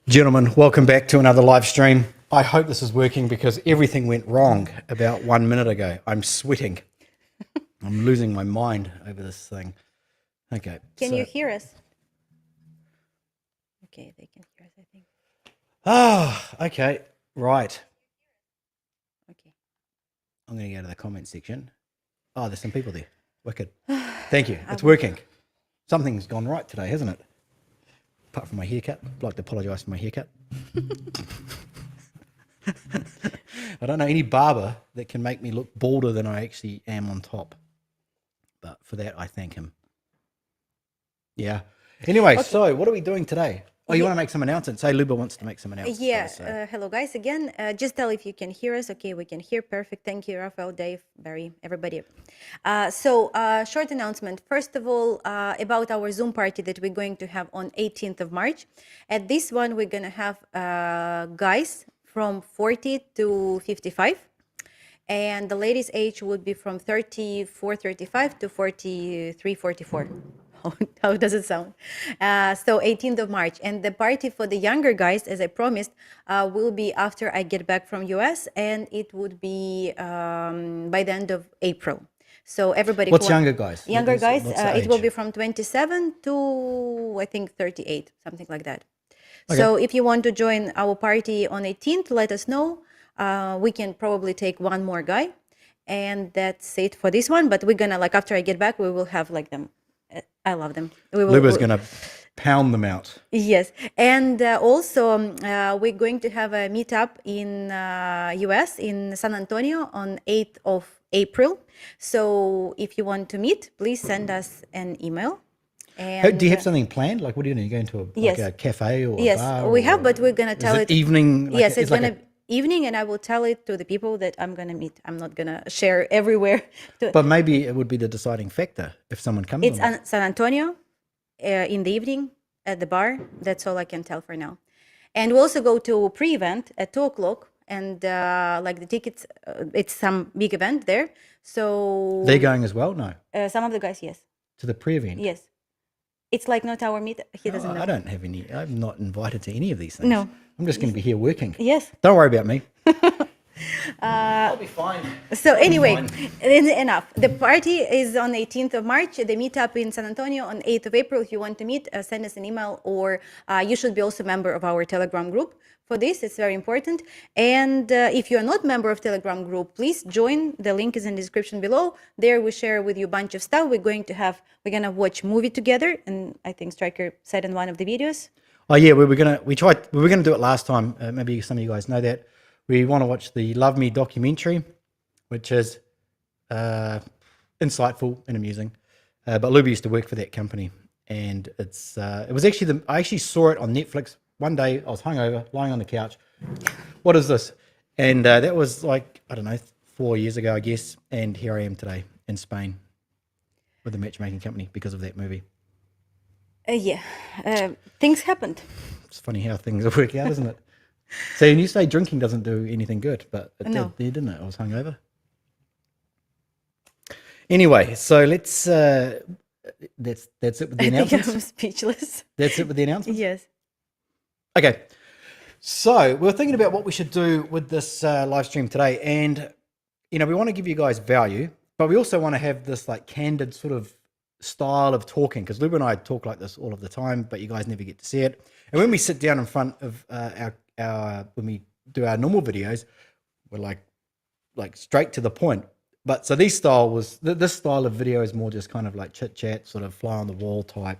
Gentlemen, welcome back to another live stream. I hope this is working because everything went wrong about 1 minute ago. I'm sweating. I'm losing my mind over this thing. Okay. Can you hear us? Okay, they can hear us, I think. Okay. Right. Okay. I'm going to go to the comment section. Oh, there's some people there. Wicked. Thank you. It's working. Something's gone right today, hasn't it? Apart from my haircut. I'd like to apologise for my haircut. I don't know any barber that can make me look balder than I actually am on top. But for that, I thank him. Yeah. Anyway, okay. So what are we doing today? Oh, you want to make some announcements? Say Luba wants to make some announcements. Yeah. Hello, guys. Again, just tell if you can hear us. Okay, we can hear. Perfect. Thank you, Raphael, Dave, Barry, everybody. Short announcement. First of all, about our Zoom party that we're going to have on 18th of March. At this one, we're going to have guys from 40 to 55. And the ladies' age would be from 34, 35 to 43, 44. How does it sound? So 18th of March. And the party for the younger guys, as I promised, will be after I get back from US, and it would be by the end of April. So everybody... What's younger guys? Younger guys, it will be from 27 to, I think, 38, something like that. Okay. So if you want to join our party on 18th, let us know. We can probably take one more guy. And that's it for this one. But we're going to, like, after I get back, we will have, like, them. I love them. Luba's going to pound them out. Yes. And also, we're going to have a meetup in US, in San Antonio, on 8th of April. So if you want to meet, please send us an email. And, do you have something planned? Like, what are you doing? Are you going to like a cafe or yes, a bar? We have, but we're going to tell it. Evening? Like yes, it's going to evening, and I will tell it to the people that I'm going to meet. I'm not going to share everywhere. But maybe it would be the deciding factor if someone comes. It's San Antonio in the evening at the bar. That's all I can tell for now. And we'll also go to pre-event at 2 o'clock. And like the tickets, it's some big event there. So they're going as well? No. Some of the guys, yes. To the pre-event? Yes. It's like not our meet. He doesn't know. I don't have any. I'm not invited to any of these things. No. I'm just going to be here working. Yes. Don't worry about me. I'll be fine. So anyway, enough. The party is on 18th of March. The meetup in San Antonio on 8th of April. If you want to meet, send us an email, or you should be also a member of our Telegram group. For this, it's very important. And if you're not a member of Telegram group, please join. The link is in the description below. There we share with you a bunch of stuff. We're going to watch movie together, and I think Stryker said in one of the videos. Oh yeah, we were gonna do it last time. Maybe some of you guys know that. We want to watch the Love Me documentary, which is insightful and amusing. But Luba used to work for that company, and it was actually I actually saw it on Netflix. One day I was hungover, lying on the couch. What is this? And that was like, I don't know, 4 years ago, I guess. And here I am today in Spain with a matchmaking company because of that movie. Yeah, things happened. It's funny how things work out, isn't it? So when you say drinking doesn't do anything good, but it did there, didn't it? I was hungover. Anyway, so let's, that's it with the announcements? I think I'm speechless. That's it with the announcements? Yes. Okay, so we're thinking about what we should do with this live stream today, and we want to give you guys value, but we also want to have this like candid sort of style of talking, because Luba and I talk like this all of the time, but you guys never get to see it. And when we sit down in front of our when we do our normal videos, we're like straight to the point. But so this style of video is more just kind of like chit chat, sort of fly on the wall type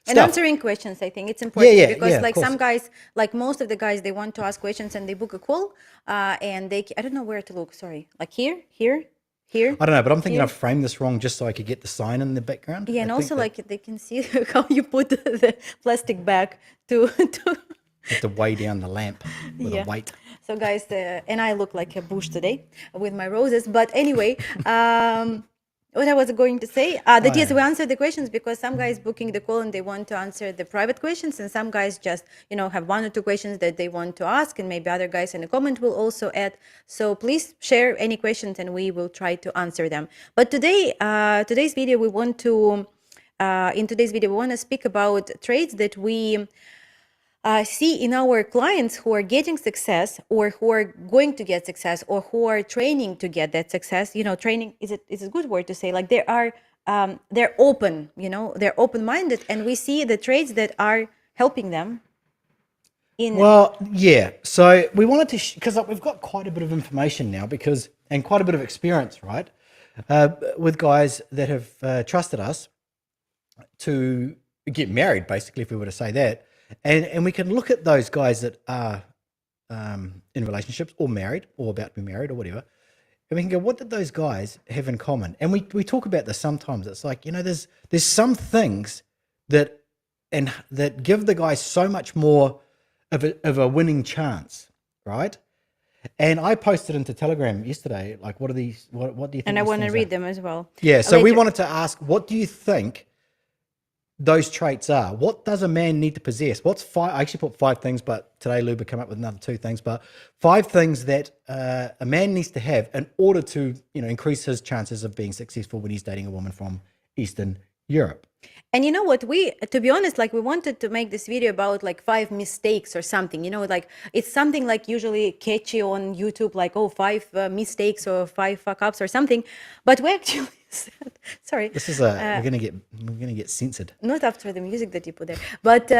And stuff. answering questions, I think it's important because Of like course. some guys, like most of the guys, they want to ask questions and they book a call, and I don't know where to look. Sorry, like here, I don't know, but I'm thinking here. I've framed this wrong just so I could get the sign in the background. Yeah, I and think also that like they can see how you put the plastic bag to have to weigh down the lamp with a yeah. weight. So guys, and I look like a bush today with my roses. But anyway, what I was going to say, that yes, we answer the questions because some guys booking the call and they want to answer the private questions, and some guys just have one or two questions that they want to ask, and maybe other guys in the comment will also add. So please share any questions, and we will try to answer them. But today, today's video, we want to. In today's video, we want to speak about traits that we see in our clients who are getting success or who are going to get success or who are training to get that success. Training is a good word to say. Like they're open. They're open-minded, and we see the traits that are helping them. Well, yeah. So we wanted to, because we've got quite a bit of information now, and quite a bit of experience, right, with guys that have trusted us to get married, basically, if we were to say that, and we can look at those guys that are in relationships or married or about to be married or whatever, and we can go, what did those guys have in common? And we talk about this sometimes. It's like, there's some things that give the guy so much more of a winning chance, right? And I posted into Telegram yesterday, like, what are these? What do you think? And I these want to things read are? them as well. Yeah. So we Later. wanted to ask, what do you think those traits are? What does a man need to possess? What's five? I actually put 5 things, but today Luba came up with another 2 things. But 5 things that a man needs to have in order to, increase his chances of being successful when he's dating a woman from Eastern Europe. And you know what, to be honest, like we wanted to make this video about like 5 mistakes or something, like it's something like usually catchy on YouTube, like, 5 mistakes or 5 fuck ups or something. But we actually said, sorry. This is we're gonna get censored. Not after the music that you put there, but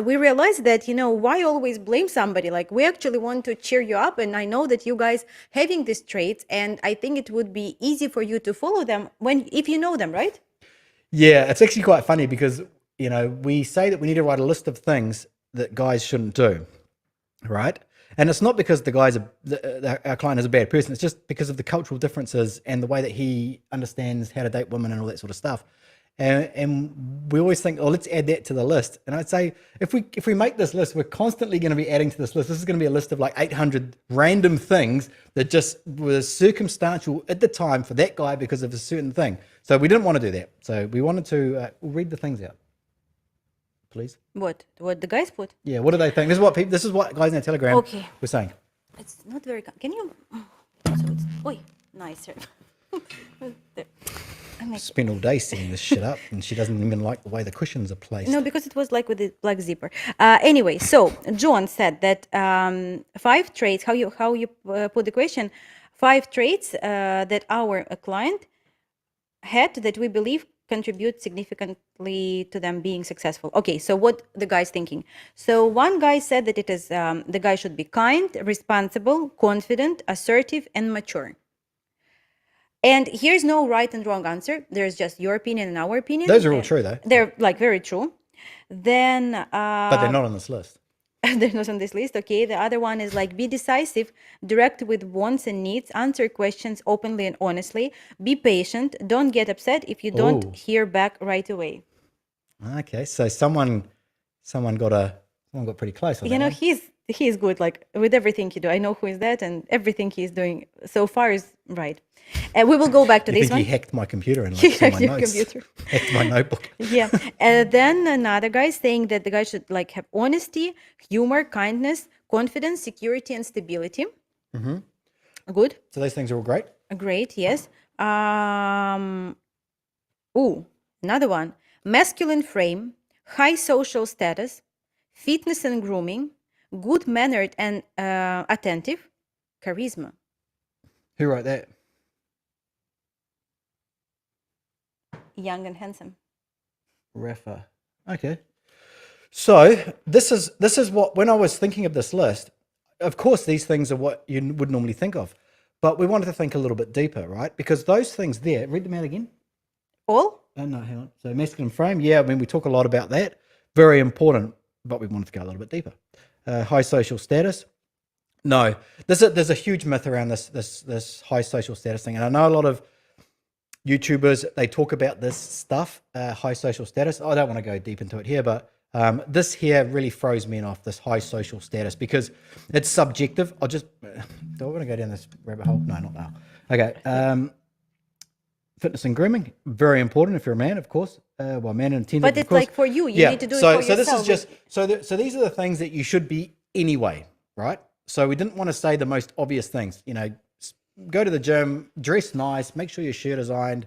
we realized that, why always blame somebody? Like we actually want to cheer you up, and I know that you guys having these traits, and I think it would be easy for you to follow them if you know them, right? Yeah, it's actually quite funny because, we say that we need to write a list of things that guys shouldn't do, right? And it's not because our client is a bad person. It's just because of the cultural differences and the way that he understands how to date women and all that sort of stuff. And we always think, oh, let's add that to the list. And I'd say if we make this list, we're constantly going to be adding to this list. This is going to be a list of like 800 random things that just were circumstantial at the time for that guy because of a certain thing. So we didn't want to do that. So we wanted to read the things out, please. What the guys put? Yeah, what do they think? This is what guys in our Telegram were saying. It's not very. Can you? So it's. Oi, nicer. There. Spend all day setting this shit up, and she doesn't even like the way the cushions are placed. No, because it was like with the black zipper. Anyway, so John said that 5 traits. How you put the question? 5 traits that our client had that we believe contribute significantly to them being successful. Okay, so what the guy's thinking? So one guy said that it is the guy should be kind, responsible, confident, assertive, and mature. And here's no right and wrong answer. There's just your opinion and our opinion. Those are all true, though. They're like very true. Then, but they're not on this list. they're not on this list. Okay. The other one is like be decisive, direct with wants and needs, answer questions openly and honestly, be patient, don't get upset if you don't hear back right away. Okay, so someone got pretty close on that one. He's good, like with everything he do. I know who is that, and everything he's doing so far is right. And we will go back to this one. He hacked my computer and like my notes. Hacked my notebook. Yeah. Then another guy saying that the guy should like have honesty, humor, kindness, confidence, security, and stability. Mm-hmm. Good. So those things are all great. Great. Yes. Another one: masculine frame, high social status, fitness and grooming, good mannered and attentive, charisma. Who wrote that? young and handsome. Rafa. Okay. So this is what, when I was thinking of this list, of course these things are what you would normally think of, but we wanted to think a little bit deeper, right? Because those things there, read them out again. All? Oh, no, hang on. So masculine frame, yeah, I mean, we talk a lot about that. Very important, but we wanted to go a little bit deeper. High social status. No, there's a huge myth around this high social status thing, and I know a lot of YouTubers, they talk about this stuff, high social status. I don't want to go deep into it here, but this here really throws me off, this high social status, because it's subjective. Do I want to go down this rabbit hole? No, not now. Okay. Fitness and grooming, very important if you're a man, of course. Well, man intended. But it's like for you. You need to do it for yourself. So this is just so these are the things that you should be anyway, right? So we didn't want to say the most obvious things. You know, go to the gym, dress nice, make sure your shirt is ironed,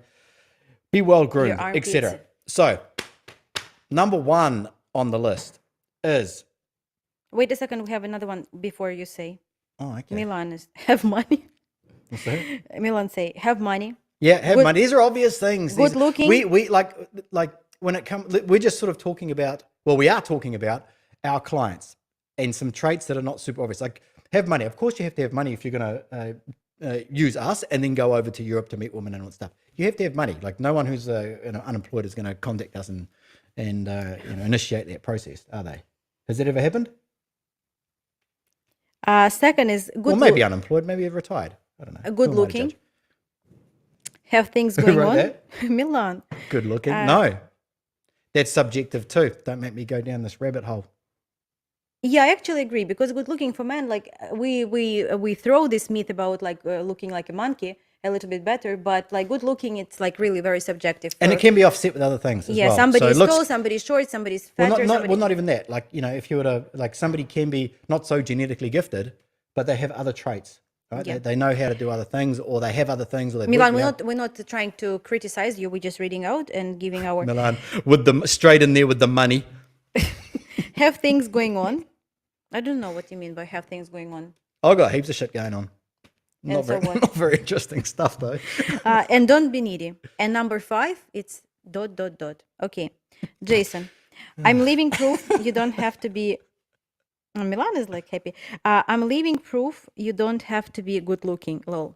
be well groomed, etc. So number 1 on the list is. Wait a second. We have another one before you say. Oh, okay. Milan is have money. What's that? Milan say have money. Yeah, have money. These are obvious things. Good looking. We like when it comes, we're just sort of talking about, well, we are talking about our clients and some traits that are not super obvious. Like have money. Of course you have to have money if you're going to use us and then go over to Europe to meet women and all that stuff. You have to have money. Like no one who's unemployed is going to contact us and initiate that process, are they? Has that ever happened? Second is good. Well, maybe unemployed, maybe you've retired. I don't know. Good looking. Have things going on. That? Milan. Good looking. No. That's subjective too. Don't make me go down this rabbit hole. Yeah, I actually agree, because good looking for men, like we throw this myth about like looking like a monkey a little bit better, but like good looking, it's like really very subjective. And it can be offset with other things as well. Yeah, somebody's tall, somebody's short, somebody's fatter. Not even that. Like, if you were to, like, somebody can be not so genetically gifted, but they have other traits. Right? Yeah. They know how to do other things, or they have other things. Or Milan, we're not trying to criticize you. We're just reading out and giving our Milan with the straight in there with the money. Have things going on. I don't know what you mean by have things going on. I've got heaps of shit going on. Not very interesting stuff though. And don't be needy. And number 5, it's ... Okay, Jason, I'm leaving proof you don't have to be. Milan is like happy. I'm leaving proof you don't have to be good looking. Lol.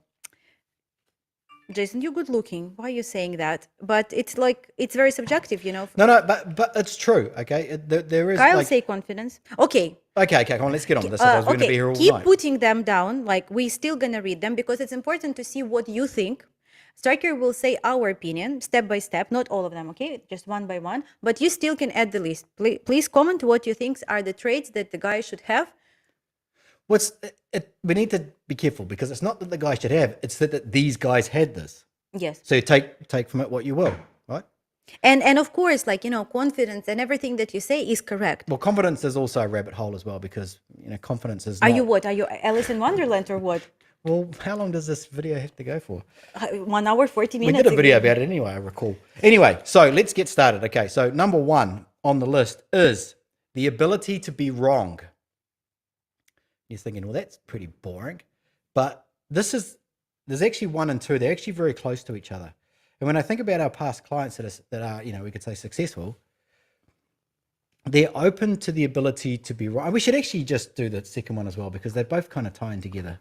Jason, you're good looking. Why are you saying that? But it's like, it's very subjective, No, but it's true. Okay, there is. Kyle say confidence. Okay. Okay. Come on, let's get on with this. Otherwise, we're going to be here all Keep night. putting them down. Like, we're still gonna read them because it's important to see what you think. Stryker will say our opinion step by step, not all of them, okay? Just one by one. But you still can add the list. Please comment what you think are the traits that the guy should have. We need to be careful, because it's not that the guy should have, it's that these guys had this. Yes. So you take from it what you will, right? And of course, like, confidence and everything that you say is correct. Well, confidence is also a rabbit hole as well, because, confidence is Are you what? Are you Alice in Wonderland or what? Well, how long does this video have to go for? 1 hour, 40 minutes. We did a video about it anyway, I recall. Anyway, so let's get started. Okay, so number 1 on the list is the ability to be wrong. You're thinking, well, that's pretty boring. But there's actually 1 and 2. They're actually very close to each other. And when I think about our past clients that are we could say successful, they're open to the ability to be wrong. We should actually just do the second one as well, because they're both kind of tying together.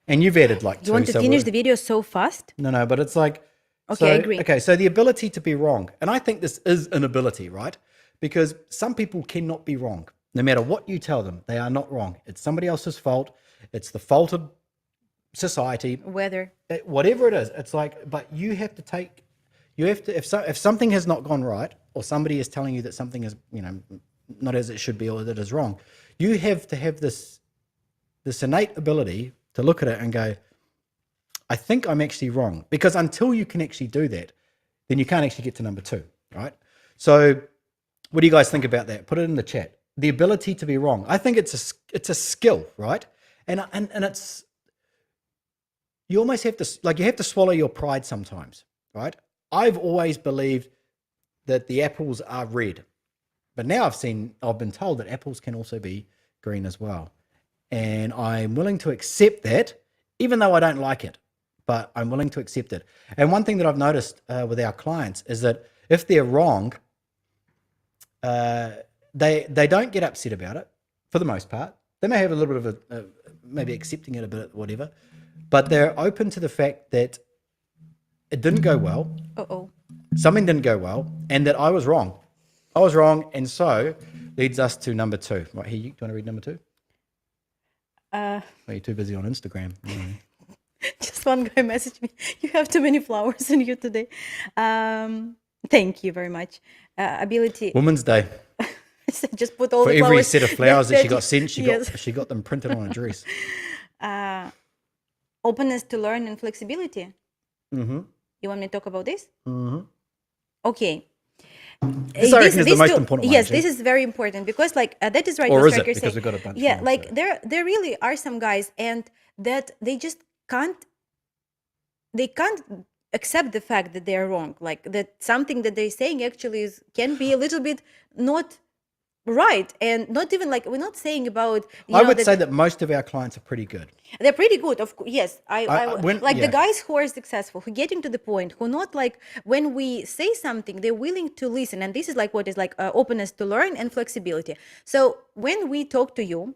And you've added like 2. You want to finish the video so fast? No, but it's like... Okay, I agree. Okay, so the ability to be wrong. And I think this is an ability, right? Because some people cannot be wrong. No matter what you tell them, they are not wrong. It's somebody else's fault. It's the fault of society. Weather. Whatever it is. It's like, but you have to, if something has not gone right, or somebody is telling you that something is, not as it should be, or that is wrong, you have to have this innate ability to look at it and go, I think I'm actually wrong. Because until you can actually do that, then you can't actually get to number 2, right? So what do you guys think about that? Put it in the chat. The ability to be wrong. I think it's a skill, right? And it's, you almost have to, like, you have to swallow your pride sometimes, right? I've always believed that the apples are red, but now I've been told that apples can also be green as well. And I'm willing to accept that, even though I don't like it, but I'm willing to accept it. And one thing that I've noticed with our clients is that if they're wrong, they don't get upset about it for the most part. They may have a little bit of maybe accepting it a bit, whatever, but they're open to the fact that it didn't go well. Uh-oh. Something didn't go well, and that I was wrong. And so leads us to number 2. Right here, do you want to read number 2? Are you too busy on Instagram? Just one guy messaged me, you have too many flowers in you today. Thank you very much. Ability. Women's Day. Just put all For the every flowers set of flowers that she got sent, Yes. she got them printed on a dress. Openness to learn and flexibility. Mm-hmm. You want me to talk about this? Mm-hmm. Okay. This I reckon is the most important one. Yes, actually. this is very important because that is right. Or what is it? Stryker Because said. we've got a bunch Yeah, more, like so. there really are some guys and that they just can't accept the fact that they're wrong. Like that something that they're saying actually can be a little bit not right, and not even like we're not saying about. I would say that most of our clients are pretty good. They're pretty good, of course. Yes, the yeah. guys who are successful, who getting to the point, who not like when we say something, they're willing to listen, and this is like what is like openness to learn and flexibility. So when we talk to you,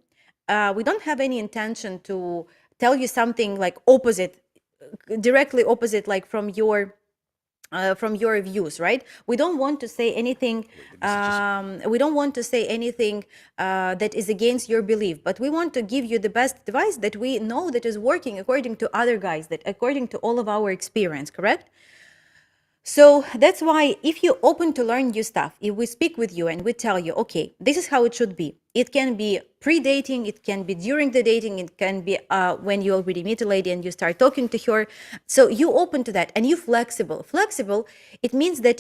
we don't have any intention to tell you something like directly opposite, like from your views, right? We don't want to say anything. We don't want to say anything that is against your belief, but we want to give you the best advice that we know that is working according to other guys, that according to all of our experience, correct? So that's why if you're open to learn new stuff, if we speak with you and we tell you, okay, this is how it should be. It can be pre-dating, it can be during the dating, it can be when you already meet a lady and you start talking to her. So you open to that and you flexible. Flexible, it means that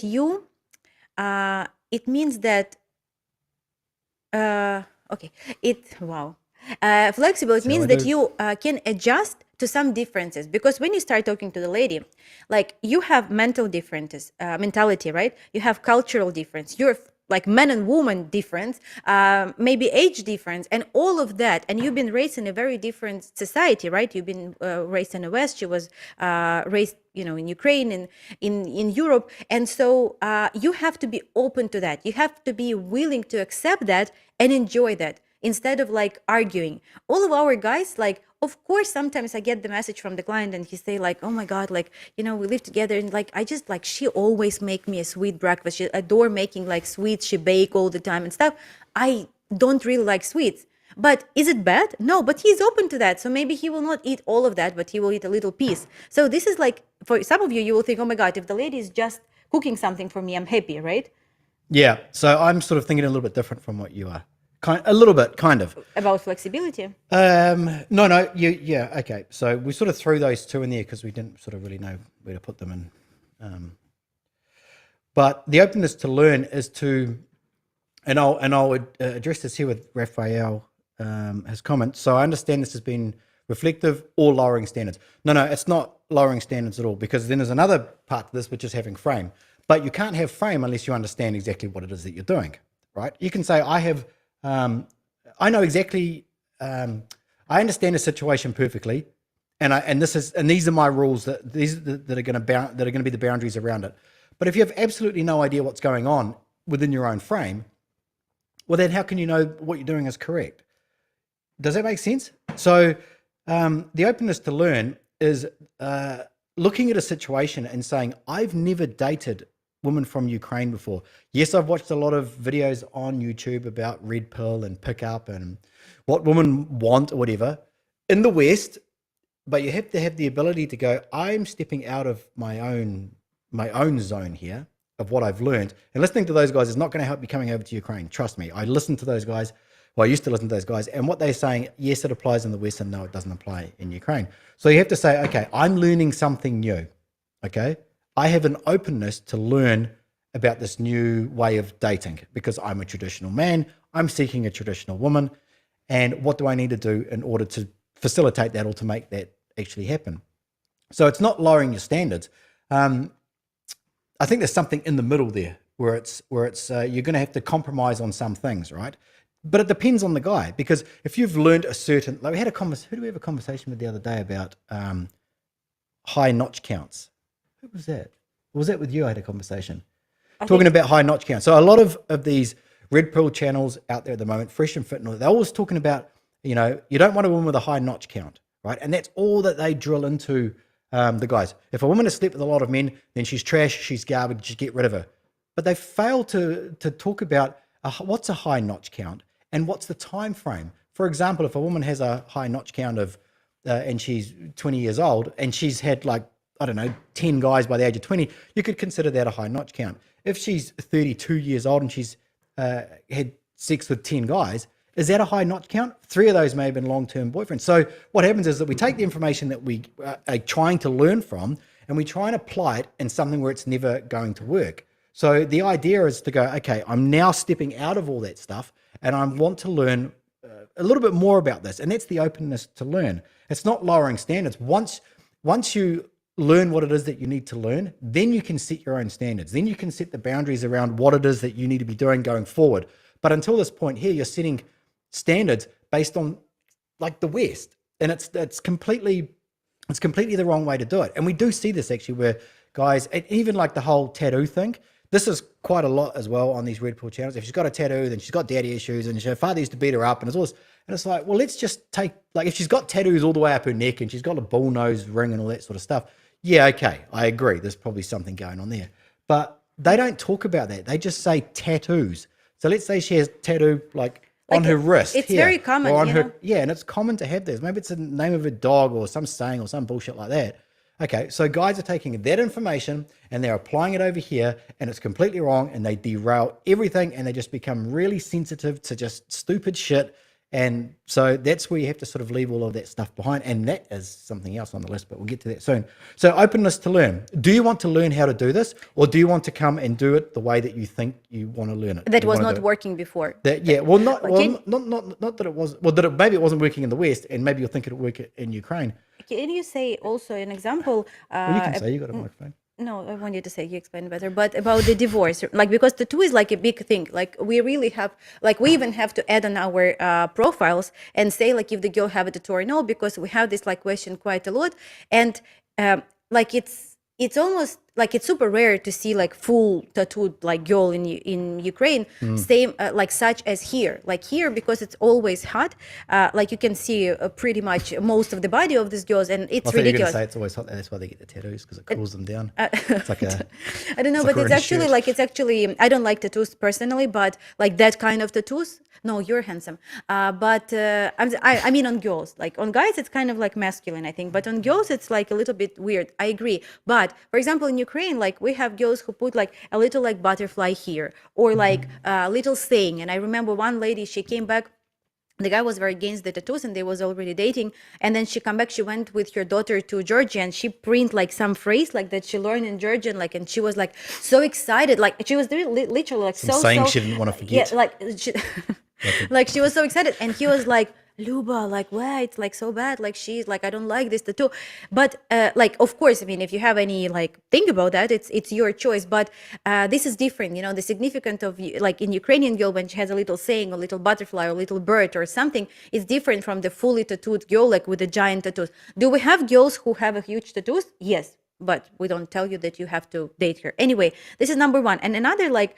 flexible, it means that you can adjust to some differences, because when you start talking to the lady, like you have mental differences, mentality, right? You have cultural difference, you're like man and woman difference, maybe age difference, and all of that. And you've been raised in a very different society, right? You've been raised in the West. She was raised, in Ukraine and in Europe. And so you have to be open to that. You have to be willing to accept that and enjoy that instead of like arguing. All of our guys, like, of course, sometimes I get the message from the client and he say like, oh my God, like, we live together and like, I just like, she always make me a sweet breakfast. She adore making like sweets. She bake all the time and stuff. I don't really like sweets. But is it bad? No, but he's open to that. So maybe he will not eat all of that, but he will eat a little piece. So this is like, for some of you, you will think, oh my God, if the lady is just cooking something for me, I'm happy, right? Yeah. So I'm sort of thinking a little bit different from what you are. A little bit, kind of. About flexibility? No. Yeah, okay. So we sort of threw those two in there because we didn't sort of really know where to put them in. But the openness to learn is to, and I'll address this here with Raphael, his comment. So I understand this has been reflective or lowering standards. No, it's not lowering standards at all, because then there's another part to this, which is having frame. But you can't have frame unless you understand exactly what it is that you're doing, right? You can say, I know exactly, I understand the situation perfectly, and these are my rules that are going to be the boundaries around it. But if you have absolutely no idea what's going on within your own frame, well, then how can you know what you're doing is correct? Does that make sense? So the openness to learn is looking at a situation and saying, I've never dated women from Ukraine before. Yes, I've watched a lot of videos on YouTube about red pill and pickup and what women want or whatever in the West, but you have to have the ability to go, I'm stepping out of my own zone here of what I've learned, and listening to those guys is not going to help you coming over to Ukraine. Trust me. I listen to those guys. Well, I used to listen to those guys, and what they're saying, yes, it applies in the West, and no, it doesn't apply in Ukraine. So you have to say, okay, I'm learning something new. Okay. I have an openness to learn about this new way of dating because I'm a traditional man. I'm seeking a traditional woman. And what do I need to do in order to facilitate that or to make that actually happen? So it's not lowering your standards. I think there's something in the middle there where it's you're going to have to compromise on some things, right? But it depends on the guy, because if you've learned a certain, like who do we have a conversation with the other day about high notch counts? Who was that? Or was that with you? I had a conversation. talking about high notch count. So a lot of these red pill channels out there at the moment, Fresh and Fit, they're always talking about, you don't want a woman with a high notch count, right? And that's all that they drill into the guys. If a woman has slept with a lot of men, then she's trash, she's garbage, just get rid of her. But they fail to talk about what's a high notch count and what's the time frame. For example, if a woman has a high notch count of and she's 20 years old and she's had 10 guys by the age of 20, you could consider that a high notch count. If she's 32 years old and she's had sex with 10 guys, is that a high notch count? 3 of those may have been long-term boyfriends. So what happens is that we take the information that we are trying to learn from and we try and apply it in something where it's never going to work. So the idea is to go, okay, I'm now stepping out of all that stuff and I want to learn a little bit more about this. And that's the openness to learn. It's not lowering standards. Once you learn what it is that you need to learn, then you can set your own standards. Then you can set the boundaries around what it is that you need to be doing going forward. But until this point here, you're setting standards based on like the West. And it's completely the wrong way to do it. And we do see this actually where guys, even like the whole tattoo thing, this is quite a lot as well on these red pill channels. If she's got a tattoo, then she's got daddy issues and her father used to beat her up and it's all this. And it's like, well, let's just take, like if she's got tattoos all the way up her neck and she's got a bull nose ring and all that sort of stuff. Yeah, okay, I agree. There's probably something going on there. But they don't talk about that. They just say tattoos. So let's say she has tattoo like on her wrist. It's very common, or on her, yeah, and it's common to have this. Maybe it's the name of a dog or some saying or some bullshit like that. Okay, so guys are taking that information and they're applying it over here and it's completely wrong and they derail everything and they just become really sensitive to just stupid shit. And so that's where you have to sort of leave all of that stuff behind. And that is something else on the list, but we'll get to that soon. So openness to learn. Do you want to learn how to do this or do you want to come and do it the way that you think you want to learn it? That was not working before. Not that it was, maybe it wasn't working in the West and maybe you'll think it'll work in Ukraine. Can you say also an example? Well, you can say, you got a microphone. No, I want you to say, you explain better, but about the divorce, like, because tattoo is like a big thing. Like we really have, like we even have to add on our profiles and say like if the girl have a tattoo or no, because we have this like question quite a lot. And like it's almost like it's super rare to see like full tattooed like girl in Ukraine, same like such as here. Like here, because it's always hot, like you can see pretty much most of the body of these girls, and it's ridiculous. You're gonna say it's always hot. That's why they get the tattoos because it cools them down. It's like a. I don't know, but it's actually I don't like tattoos personally, but like that kind of tattoos. No, you're handsome. I mean on girls, like on guys, it's kind of like masculine, I think. But on girls, it's like a little bit weird. I agree. But for example, in Ukraine, like we have girls who put like a little like butterfly here or like a little saying. And I remember one lady, she came back. The guy was very against the tattoos and they was already dating. And then she come back, she went with her daughter to Georgia and she print like some phrase like that she learned in Georgian, like, and she was like so excited. Like she was literally like saying she didn't want to forget. Yeah, like she, like she was so excited. And he was like, Luba, like, why it's like so bad? Like she's like, I don't like this tattoo. But like, of course, I mean, if you have any like think about that, it's your choice. But this is different, you know, the significance of like in Ukrainian girl when she has a little saying, a little butterfly, or a little bird or something, it's different from the fully tattooed girl, like with the giant tattoos. Do we have girls who have a huge tattoos? Yes. But we don't tell you that you have to date her. Anyway, this is number one. And another like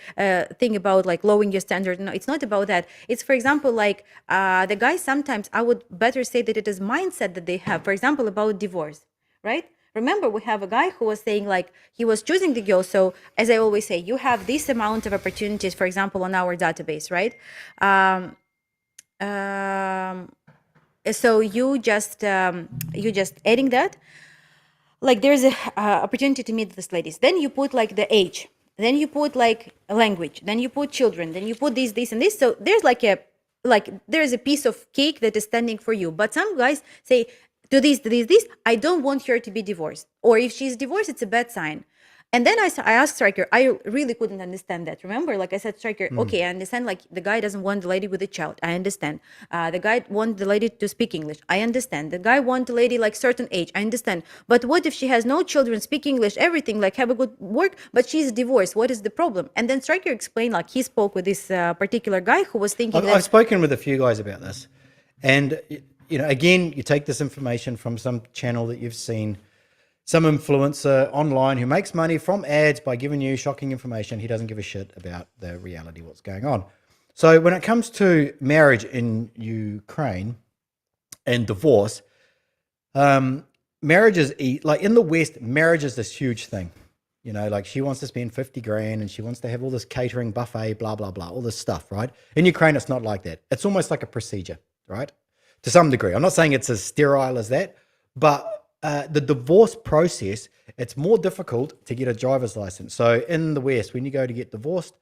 thing about like lowering your standard, no, it's not about that. It's, for example, like the guys sometimes, I would better say that it is mindset that they have, for example, about divorce, right? Remember, we have a guy who was saying like he was choosing the girl. So as I always say, you have this amount of opportunities, for example, on our database, right? So you just adding that. Like there's a opportunity to meet these ladies. Then you put like the age. Then you put like a language. Then you put children. Then you put this, and this. So there's there's a piece of cake that is standing for you. But some guys say, do this. I don't want her to be divorced. Or if she's divorced, it's a bad sign. And then I asked Stryker, I really couldn't understand that. Remember, like I said, Stryker, okay, I understand, like the guy doesn't want the lady with a child. I understand. The guy wants the lady to speak English. I understand. The guy wants the lady like certain age. I understand. But what if she has no children, speak English, everything, like have a good work, but she's divorced? What is the problem? And then Stryker explained, like he spoke with this particular guy who was thinking I've spoken with a few guys about this. And, you know, again, you take this information from some channel that you've seen. some influencer online who makes money from ads by giving you shocking information. He doesn't give a shit about the reality, what's going on. So when it comes to marriage in Ukraine and divorce, marriage is like in the West, marriage is this huge thing. You know, like she wants to spend 50 grand and she wants to have all this catering buffet, blah, blah, blah, all this stuff, right? In Ukraine, it's not like that. It's almost like a procedure, right? To some degree. I'm not saying it's as sterile as that, but the divorce process, it's more difficult to get a driver's license. So in the West, when you go to get divorced,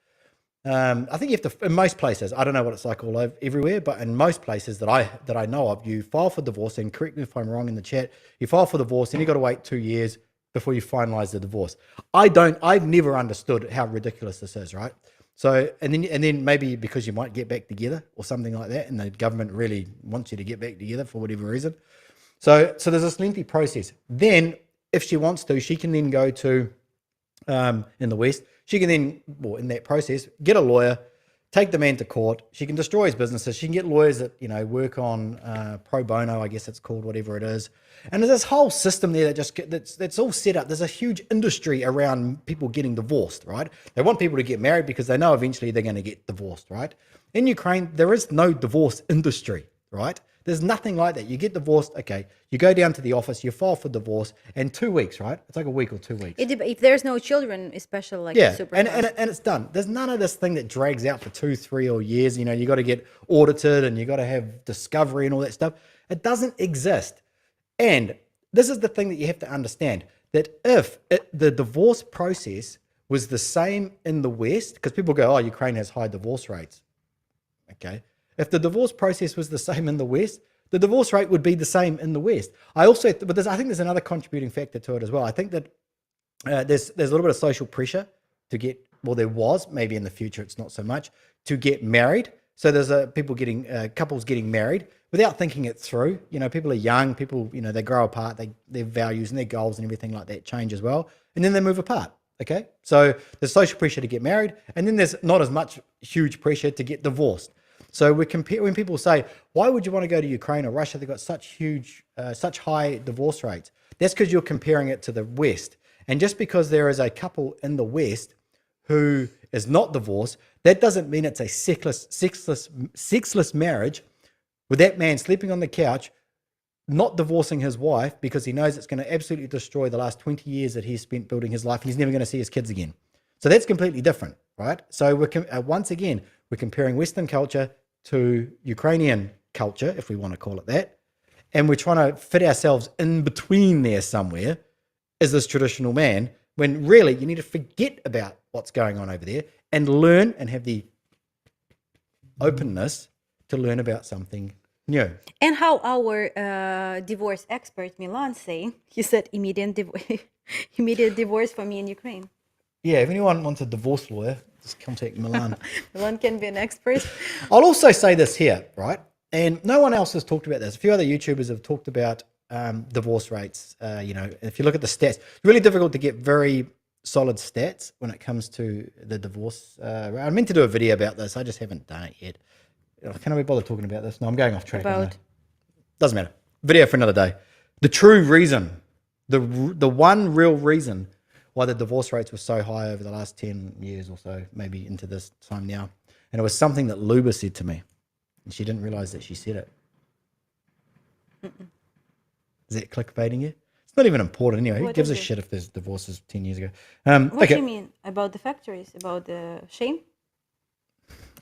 I think you have to, in most places, I don't know what it's like all over everywhere, but in most places that I know of, you file for divorce, and correct me if I'm wrong in the chat, you file for divorce and you got to wait 2 years before you finalize the divorce. I've never understood how ridiculous this is, right? So, and then maybe because you might get back together or something like that, and the government really wants you to get back together for whatever reason. So there's this lengthy process. Then if she wants to, she can then go to, in the West, she can then, well, in that process, get a lawyer, take the man to court. She can destroy his businesses. She can get lawyers that, work on pro bono, I guess it's called, whatever it is. And there's this whole system there that's all set up. There's a huge industry around people getting divorced, right? They want people to get married because they know eventually they're going to get divorced, right? In Ukraine, there is no divorce industry, right? There's nothing like that. You get divorced, okay, you go down to the office, you file for divorce, and 2 weeks, right? It's like a week or 2 weeks. If there's no children, especially like super and it's done. There's none of this thing that drags out for 2, 3 or years. You got to get audited and you got to have discovery and all that stuff. It doesn't exist. And this is the thing that you have to understand, that if the divorce process was the same in the West, because people go, oh, Ukraine has high divorce rates. Okay. If the divorce process was the same in the West, the divorce rate would be the same in the West. I think there's another contributing factor to it as well. I think that there's a little bit of social pressure to get, well, there was, maybe in the future it's not so much, to get married. So there's couples getting married without thinking it through. People are young, people, they grow apart, their values and their goals and everything like that change as well. And then they move apart. Okay. So there's social pressure to get married, and then there's not as much huge pressure to get divorced. So when people say, why would you want to go to Ukraine or Russia? They've got such high divorce rates. That's because you're comparing it to the West. And just because there is a couple in the West who is not divorced, that doesn't mean it's a sexless marriage with that man sleeping on the couch, not divorcing his wife because he knows it's going to absolutely destroy the last 20 years that he's spent building his life, and he's never going to see his kids again. So that's completely different, right? So once again, we're comparing Western culture to Ukrainian culture, if we want to call it that. And we're trying to fit ourselves in between there somewhere as this traditional man, when really you need to forget about what's going on over there and learn and have the openness to learn about something new. And how our divorce expert Milan say, he said immediate divorce for me in Ukraine. Yeah, if anyone wants a divorce lawyer, just contact Milan. Milan can be an expert. I'll also say this here, right? And no one else has talked about this. A few other YouTubers have talked about divorce rates. If you look at the stats, it's really difficult to get very solid stats when it comes to the divorce. I meant to do a video about this. I just haven't done it yet. Can I be bothered talking about this? No, I'm going off track. Doesn't matter. Video for another day. The true reason, the one real reason why the divorce rates were so high over the last 10 years or so, maybe into this time now. And it was something that Luba said to me. And she didn't realize that she said it. Is that clickbaiting you? It's not even important anyway. Who gives a shit if there's divorces 10 years ago? What do you mean? About the factories? About the shame?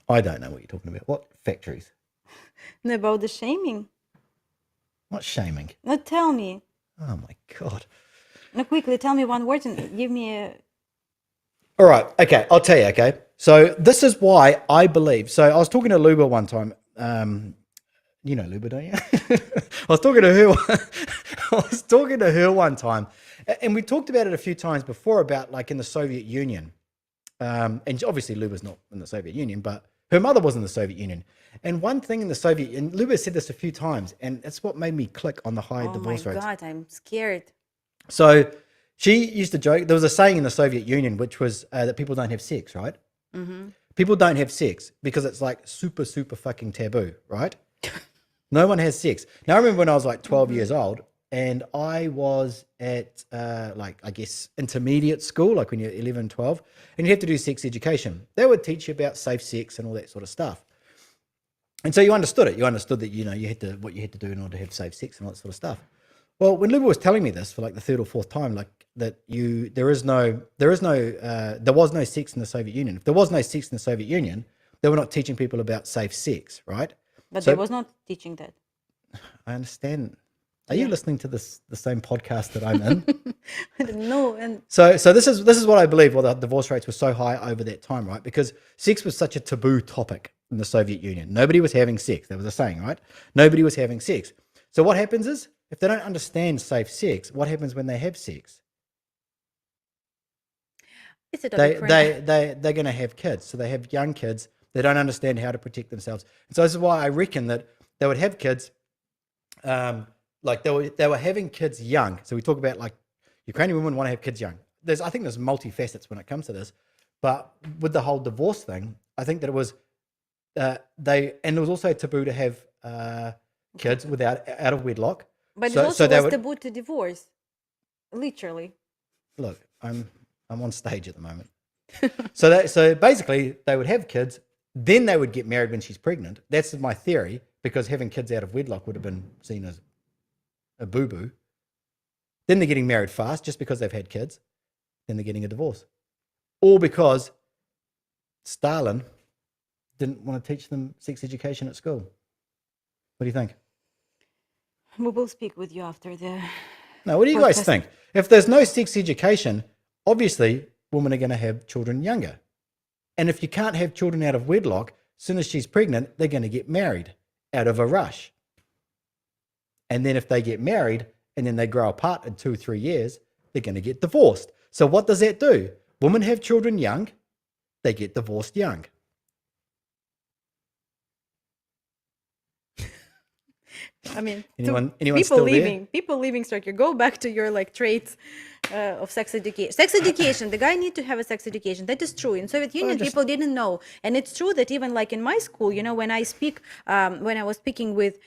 I don't know what you're talking about. What factories? No, about the shaming. What shaming? No, tell me. Oh my God. No, quickly, tell me one word and give me a... All right. Okay. I'll tell you. Okay. So this is why I believe. So I was talking to Luba one time. You know Luba, don't you? I was talking to her one time, and we talked about it a few times before about like in the Soviet Union. And obviously Luba's not in the Soviet Union, but her mother was in the Soviet Union. And one thing in the Soviet, and Luba said this a few times, and it's what made me click on the high divorce rates. Oh my God, I'm scared. So she used to joke, there was a saying in the Soviet Union, which was that people don't have sex, right? Mm-hmm. People don't have sex because it's like super, super fucking taboo, right? No one has sex. Now, I remember when I was like 12 years old, and I was at like, I guess, intermediate school, like when you're 11, 12, and you have to do sex education. They would teach you about safe sex and all that sort of stuff. And so you understood it. You understood that, you had to, what you had to do in order to have safe sex and all that sort of stuff. Well, when Luba was telling me this for like the third or fourth time, like that there was no sex in the Soviet Union. If there was no sex in the Soviet Union, they were not teaching people about safe sex, right? But So they was not teaching that. I understand. Are you listening to the same podcast that I'm in? I don't know. And So this is what I believe. Well, the divorce rates were so high over that time, right? Because sex was such a taboo topic in the Soviet Union. Nobody was having sex. That was a saying, right? Nobody was having sex. So what happens is, if they don't understand safe sex, what happens when they have sex? it's a topic for They're going to have kids. So they have young kids. They don't understand how to protect themselves. And so this is why I reckon that they would have kids. Like they were having kids young. So we talk about like Ukrainian women want to have kids young. I think there's multifacets when it comes to this, but with the whole divorce thing, I think that it was and it was also taboo to have kids out of wedlock. But So- it also so they was would- taboo to divorce, literally. Look, I'm on stage at the moment. So basically they would have kids, then they would get married when she's pregnant. That's my theory, because having kids out of wedlock would have been seen as a boo-boo. Then they're getting married fast just because they've had kids. Then they're getting a divorce. All because Stalin didn't want to teach them sex education at school. What do you think? We will speak with you after the. Now, what do you guys Podcast. think? If there's no sex education, obviously women are going to have children younger. And if you can't have children out of wedlock, as soon as she's pregnant, they're going to get married out of a rush. And then if they get married and then they grow apart in 2 or 3 years, they're going to get divorced. So what does that do? Women have children young, they get divorced young. I mean, Anyone people still there? leaving stryker. Go back to your like traits of sex education. Sex education. The guy need to have a sex education. That is true. In Soviet Union, people didn't know, and it's true that even like in my school, when I speak, when I was speaking with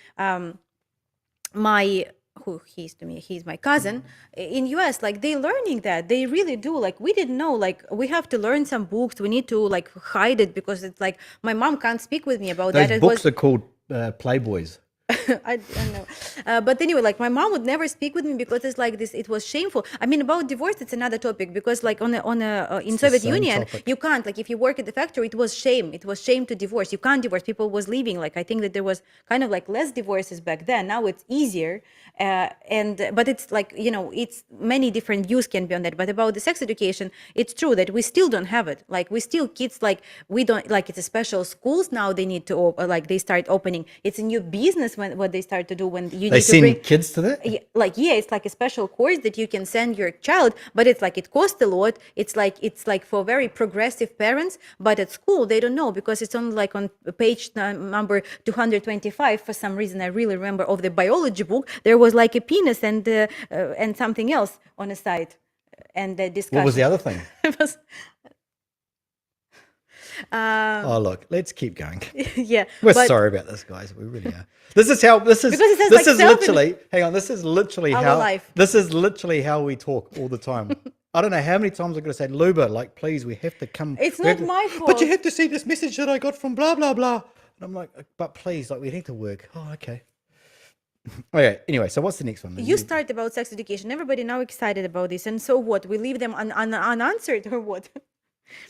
my who he's to me, he's my cousin in US, like they learning that they really do. Like we didn't know. Like we have to learn some books. We need to like hide it because it's like my mom can't speak with me about Those that. books are called Playboys. I don't know. But anyway, like my mom would never speak with me because it's like this. It was shameful. I mean, about divorce, it's another topic because like in Soviet same Union, topic. you can't, like if you work at the factory, it was shame. It was shame to divorce. You can't divorce. People was leaving. Like I think that there was kind of like less divorces back then. Now it's easier. But it's like, it's many different views can be on that. But about the sex education, it's true that we still don't have it. Like we still kids, like we don't, like it's a special schools now they need to, like they start opening. It's a new business what they start to do when you They need to send bring kids to that? it's like a special course that you can send your child, but it's like it costs a lot. It's like for very progressive parents, but at school they don't know because it's only like on page number 225 for some reason. I really remember of the biology book there was like a penis and something else on the side, and the discussion. What was the other thing? It was, Oh, look, let's keep going. yeah, We're but sorry about this, guys. We really are. This is Because it says, this like, is self- literally, hang on, this is literally Our how life. this is literally how we talk all the time. I don't know how many times I'm going to say, Luba, like, please, we have to come. It's we have not to- my But you fault." have to see this message that I got from blah, blah, blah. And I'm like, but please, like, we need to work. Oh, okay. Okay, anyway, so what's the next one? you start about sex education. Everybody now excited about this, and so what? We leave them unanswered or what?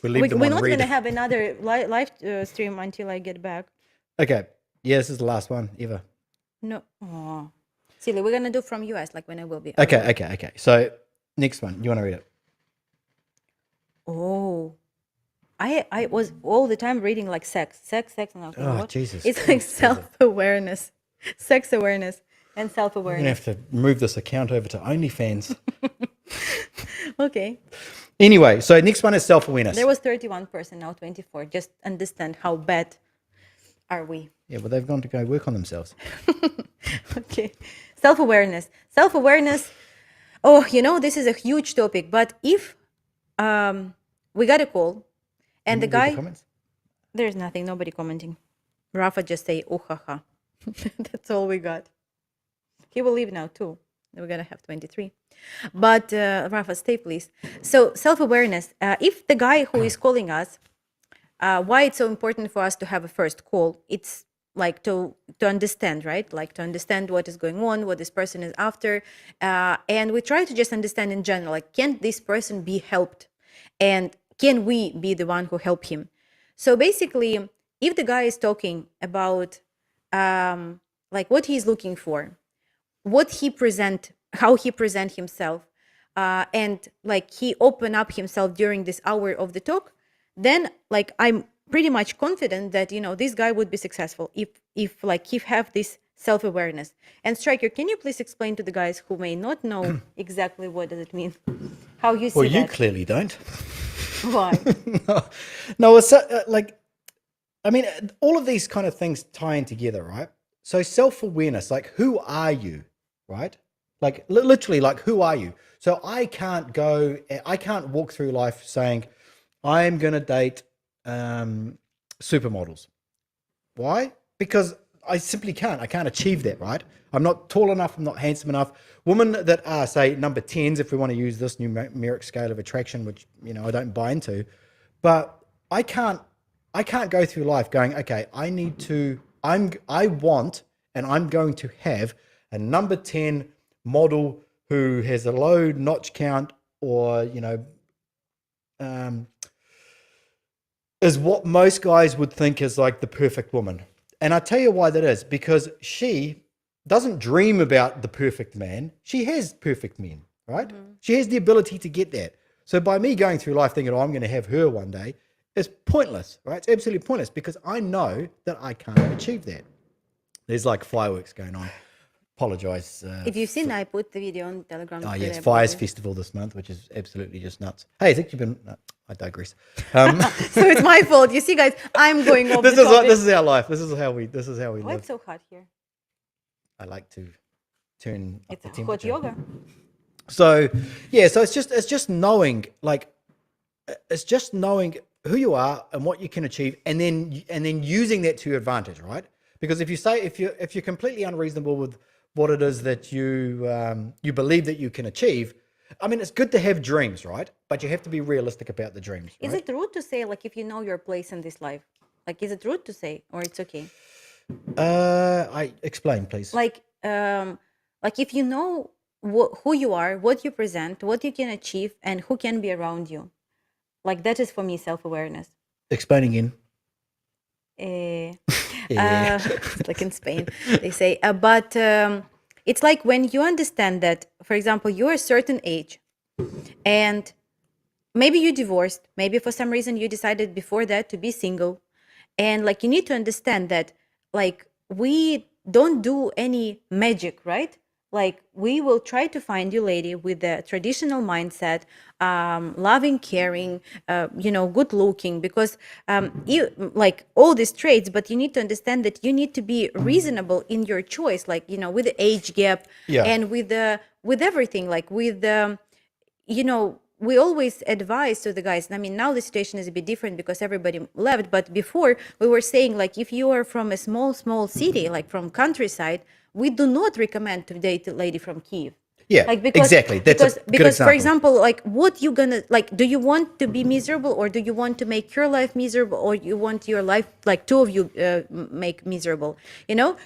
We leave them We're on not read. going to have another live stream until I get back. Okay. Yeah, this is the last one ever. No, oh, silly. We're gonna do from US, like when I will be. Okay. So next one. You want to read it? Oh, I was all the time reading like sex, and I was like, Oh, what? Jesus It's like Christ, self-awareness, sex awareness, and I'm going to self-awareness. have to move this account over to OnlyFans. Okay, Anyway, so next one is self-awareness. there was 31%, now 24. Just understand how bad are we. Yeah, well, they've gone to go work on themselves. Okay, self-awareness. Self-awareness. Oh, this is a huge topic. But if we got a call, and the Read guy, comments? there's nothing, nobody commenting. Rafa just say, oh, haha. That's all we got. He will leave now too. We're gonna have 23. But Rafa, stay please. So self-awareness. If the guy who is calling us, why it's so important for us to have a first call, it's like to understand, right? Like to understand what is going on, what this person is after, and we try to just understand in general, like, can this person be helped, and can we be the one who help him? So basically, if the guy is talking about like what he's looking for, what he present, how he present himself, and like he open up himself during this hour of the talk, then like I'm pretty much confident that this guy would be successful if like he have this self-awareness. And Stryker, can you please explain to the guys who may not know exactly what does it mean, how you see Well, you that? clearly don't. Why? No, it's like, I mean, all of these kind of things tying together, right? So self-awareness, like, who are you, right? Like literally, like, who are you? So I can't walk through life saying, I'm going to date supermodels. Why? Because I simply can't. I can't achieve that, right? I'm not tall enough. I'm not handsome enough. Women that are, say, number 10s, if we want to use this numeric scale of attraction, which, I don't buy into, but I can't go through life going, okay, I want, and I'm going to have a number 10 model who has a low notch count, or, is what most guys would think is like the perfect woman. And I tell you why that is, because she doesn't dream about the perfect man. She has perfect men, right? Mm-hmm. She has the ability to get that. So by me going through life thinking, I'm going to have her one day, is pointless, right? It's absolutely pointless, because I know that I can't achieve that. There's like fireworks going on. Apologize. If you've seen, I put the video on Telegram. Oh, yeah, it's Fires Festival this month, which is absolutely just nuts. Hey, I think you've been... No, I digress. So it's my fault. You see, guys, I'm going off this is our life. This is how we live. Why it's so hot here? I like to turn up It's the temperature. hot yoga. So yeah, so it's just knowing, like, it's just knowing who you are and what you can achieve, and then using that to your advantage, right? Because if you're completely unreasonable with what it is that you believe that you can achieve, I mean, it's good to have dreams, right? But you have to be realistic about the dreams. Right? Is it rude to say, like, if you know your place in this life? Like, is it rude to say, or it's okay? I explain, please. Like if you know who you are, what you present, what you can achieve, and who can be around you, like, that is for me self-awareness. Explain again. It's like in Spain, they say. But it's like when you understand that, for example, you're a certain age, and maybe you divorced, maybe for some reason you decided before that to be single, and like you need to understand that, like, we don't do any magic, right? Like, we will try to find you lady with the traditional mindset, loving, caring, good looking, because you like all these traits, but you need to understand that you need to be reasonable in your choice, like, with the age gap, and with everything, like with we always advise to the guys. I mean, now the situation is a bit different because everybody left. But before, we were saying, like, if you are from a small city, like from countryside, we do not recommend to date a lady from Kiev. Yeah, like, because, exactly. That's a good example. For example, like, what you gonna, like, do you want to be miserable, or do you want to make your life miserable, or you want your life, like, two of you make miserable?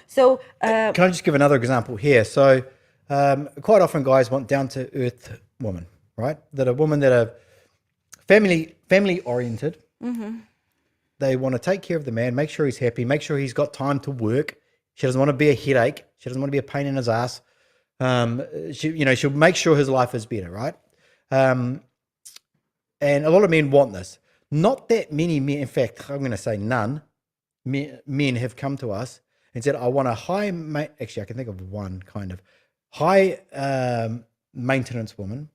So can I just give another example here? So quite often guys want down to earth women, right? That are women that are family oriented. Mm-hmm. They want to take care of the man, make sure he's happy, make sure he's got time to work. She doesn't want to be a headache. She doesn't want to be a pain in his ass. She'll make sure his life is better, right? And a lot of men want this. Not that many men, in fact, I'm going to say none, men have come to us and said, I want a actually, I can think of one kind of high maintenance woman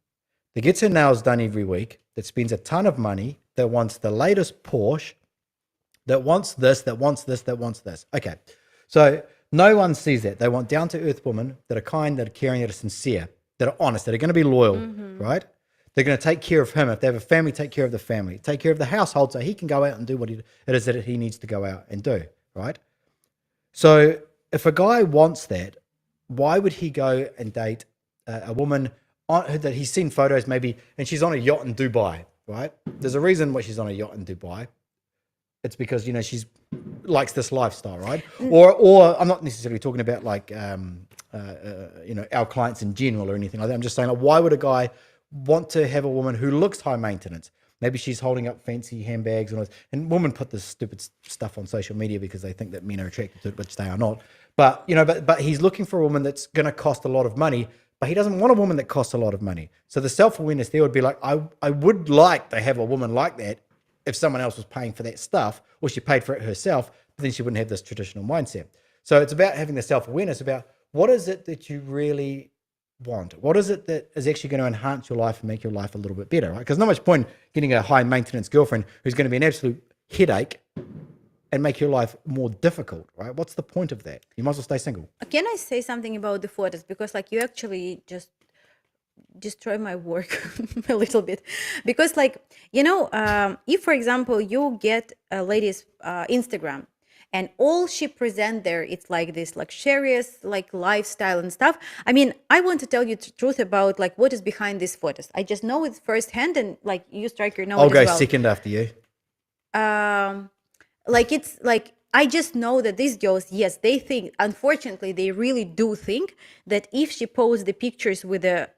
that gets her nails done every week, that spends a ton of money, that wants the latest Porsche, that wants this, that wants this, that wants this. Okay. So no one sees that. They want down-to-earth women that are kind, that are caring, that are sincere, that are honest, that are going to be loyal, right? They're going to take care of him. If they have a family, take care of the family, take care of the household so he can go out and do what it is that he needs to go out and do, right? So if a guy wants that, why would he go and date a woman that he's seen photos maybe, and she's on a yacht in Dubai, right? There's a reason why she's on a yacht in Dubai. It's because, you know, she's likes this lifestyle, right? Or I'm not necessarily talking about like, you know, our clients in general or anything like that. I'm just saying, like, why would a guy want to have a woman who looks high maintenance? Maybe she's holding up fancy handbags and women put this stupid stuff on social media because they think that men are attracted to it, which they are not. But, you know, but he's looking for a woman that's going to cost a lot of money, but he doesn't want a woman that costs a lot of money. So the self-awareness there would be like, I would like to have a woman like that if someone else was paying for that stuff, or she paid for it herself, but then she wouldn't have this traditional mindset. So it's about having the self-awareness about what is it that you really want? What is it that is actually going to enhance your life and make your life a little bit better, right? Because not much point getting a high maintenance girlfriend who's going to be an absolute headache and make your life more difficult, right? What's the point of that? You might as well stay single. Can I say something about the photos? Because like you actually just destroy my work a little bit, because like, you know, if for example you get a lady's Instagram and all she present there, it's like this luxurious like lifestyle and stuff. I mean, I want to tell you the truth about like what is behind these photos. I just know it firsthand, and like you, Stryker, know I'll it go as well. second after you. Like it's like I just know that these girls, yes, they think, unfortunately, they really do think that if she posts the pictures with a,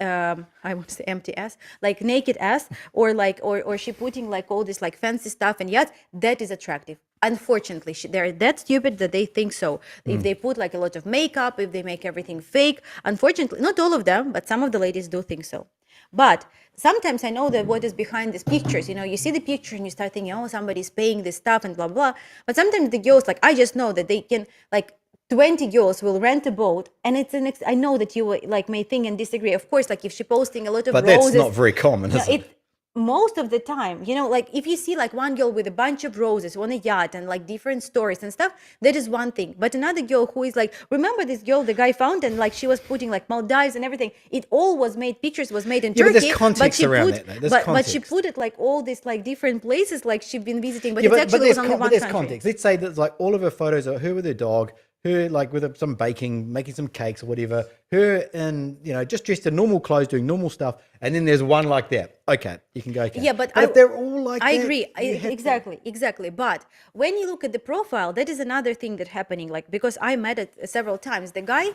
I want to say empty ass, like naked ass, or like, or she putting like all this like fancy stuff and yet that is attractive. Unfortunately, they're that stupid that they think so. If they put like a lot of makeup, if they make everything fake, unfortunately, not all of them, but some of the ladies do think so. But sometimes I know that what is behind these pictures, you know, you see the picture and you start thinking, oh, somebody's paying this stuff and blah, blah. But sometimes the girls, like, I just know that they can, like, 20 girls will rent a boat, and it's I know that you like may think and disagree. Of course, like if she's posting a lot of But roses. that's not very common, is it? Most of the time, you know, like if you see like one girl with a bunch of roses on a yacht and like different stories and stuff, that is one thing. But another girl who is like, remember this girl the guy found, and like she was putting like Maldives and everything. It all was made, pictures was made in Turkey. But there's context around that, though. But she put it like all these like different places like she'd been visiting, but Yeah, it's actually was only one there's country. context. Let's say that like all of her photos are her with her dog, her like with some baking, making some cakes or whatever, her in, you know, just dressed in normal clothes, doing normal stuff, and then there's one like that. Okay, you can go. Okay. Yeah, but if they're all like I that, agree. you have to- Exactly. But when you look at the profile, that is another thing that happening. Like, because I met it several times. The guy,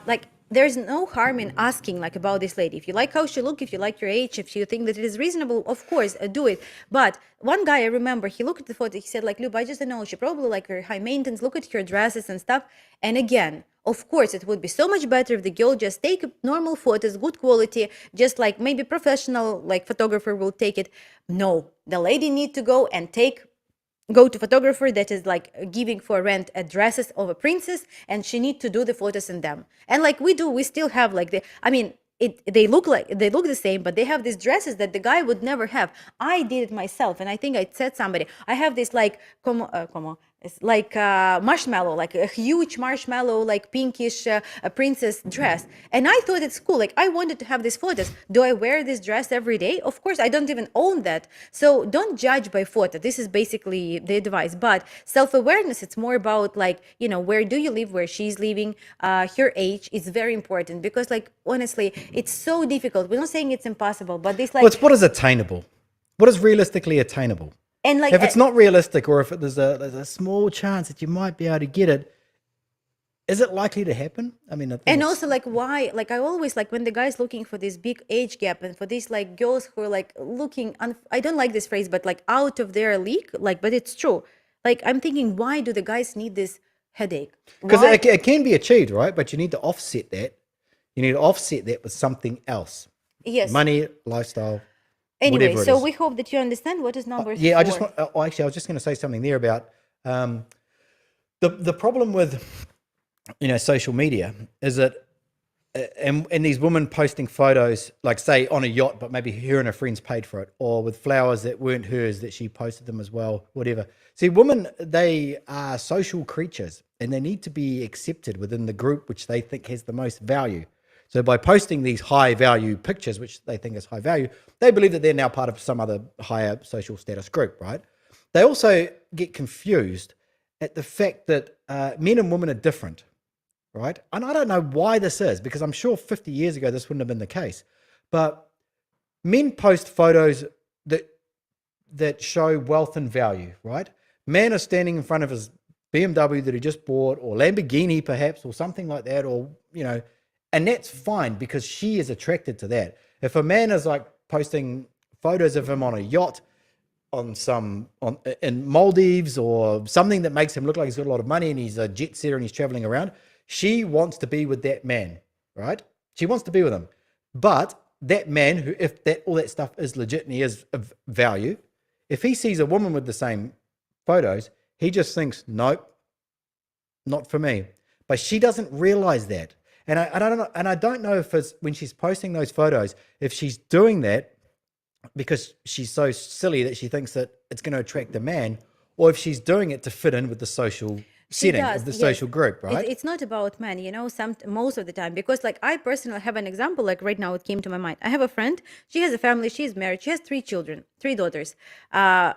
like, there's no harm in asking like about this lady. If you like how she look, if you like your age, if you think that it is reasonable, of course, do it. But one guy I remember, he looked at the photo, he said like, Luba, I just don't know, she probably like very high maintenance. Look at her dresses and stuff. And again, of course, it would be so much better if the girl just take normal photos, good quality, just like maybe professional like photographer will take it. No, the lady need to go to photographer that is like giving for rent dresses of a princess, and she need to do the photos in them. And like we still have like they look the same, but they have these dresses that the guy would never have. I did it myself, and I think I said somebody, I have this like it's like marshmallow, like a huge marshmallow, like pinkish princess dress. And I thought it's cool. Like I wanted to have these photos. Do I wear this dress every day? Of course, I don't even own that. So don't judge by photo. This is basically the advice. But self-awareness, it's more about like, you know, where do you live, where she's living, her age is very important, because like, honestly, it's so difficult. We're not saying it's impossible, but this like, what is attainable? What is realistically attainable? and like If it's not realistic, or if there's a small chance that you might be able to get it, is it likely to happen? I mean, and also like why, like I always like when the guy's looking for this big age gap and for these like girls who are like looking I don't like this phrase, but like out of their league, like, but it's true. Like I'm thinking, why do the guys need this headache? because Why? it can be achieved, right? But you need to offset that. You need to offset that with something else. Yes. Money, lifestyle. Anyway, whatever it so is. we hope that you understand what is number Yeah, four. I just want. Actually, I was just going to say something there about the problem with, you know, social media is that, and these women posting photos, like say on a yacht, but maybe her and her friends paid for it, or with flowers that weren't hers that she posted them as well, whatever. See, women, they are social creatures, and they need to be accepted within the group which they think has the most value. So by posting these high value pictures, which they think is high value, they believe that they're now part of some other higher social status group, right? They also get confused at the fact that men and women are different. right? And I don't know why this is, because I'm sure 50 years ago this wouldn't have been the case. But men post photos that show wealth and value, right? Man is standing in front of his BMW that he just bought, or Lamborghini perhaps, or something like that, or and that's fine because she is attracted to that. If a man is like posting photos of him on a yacht in Maldives or something that makes him look like he's got a lot of money and he's a jet setter and he's traveling around, she wants to be with that man, right? She wants to be with him. But that man, who, if that all that stuff is legit and he is of value, if he sees a woman with the same photos, he just thinks, nope, not for me. But she doesn't realize that. And I don't know, and I don't know if it's when she's posting those photos, if she's doing that because she's so silly that she thinks that it's going to attract a man, or if she's doing it to fit in with the social setting of the social group, right? It's not about men, most of the time, because like I personally have an example, like right now it came to my mind. I have a friend, she has a family, she's married, she has 3 children, 3 daughters,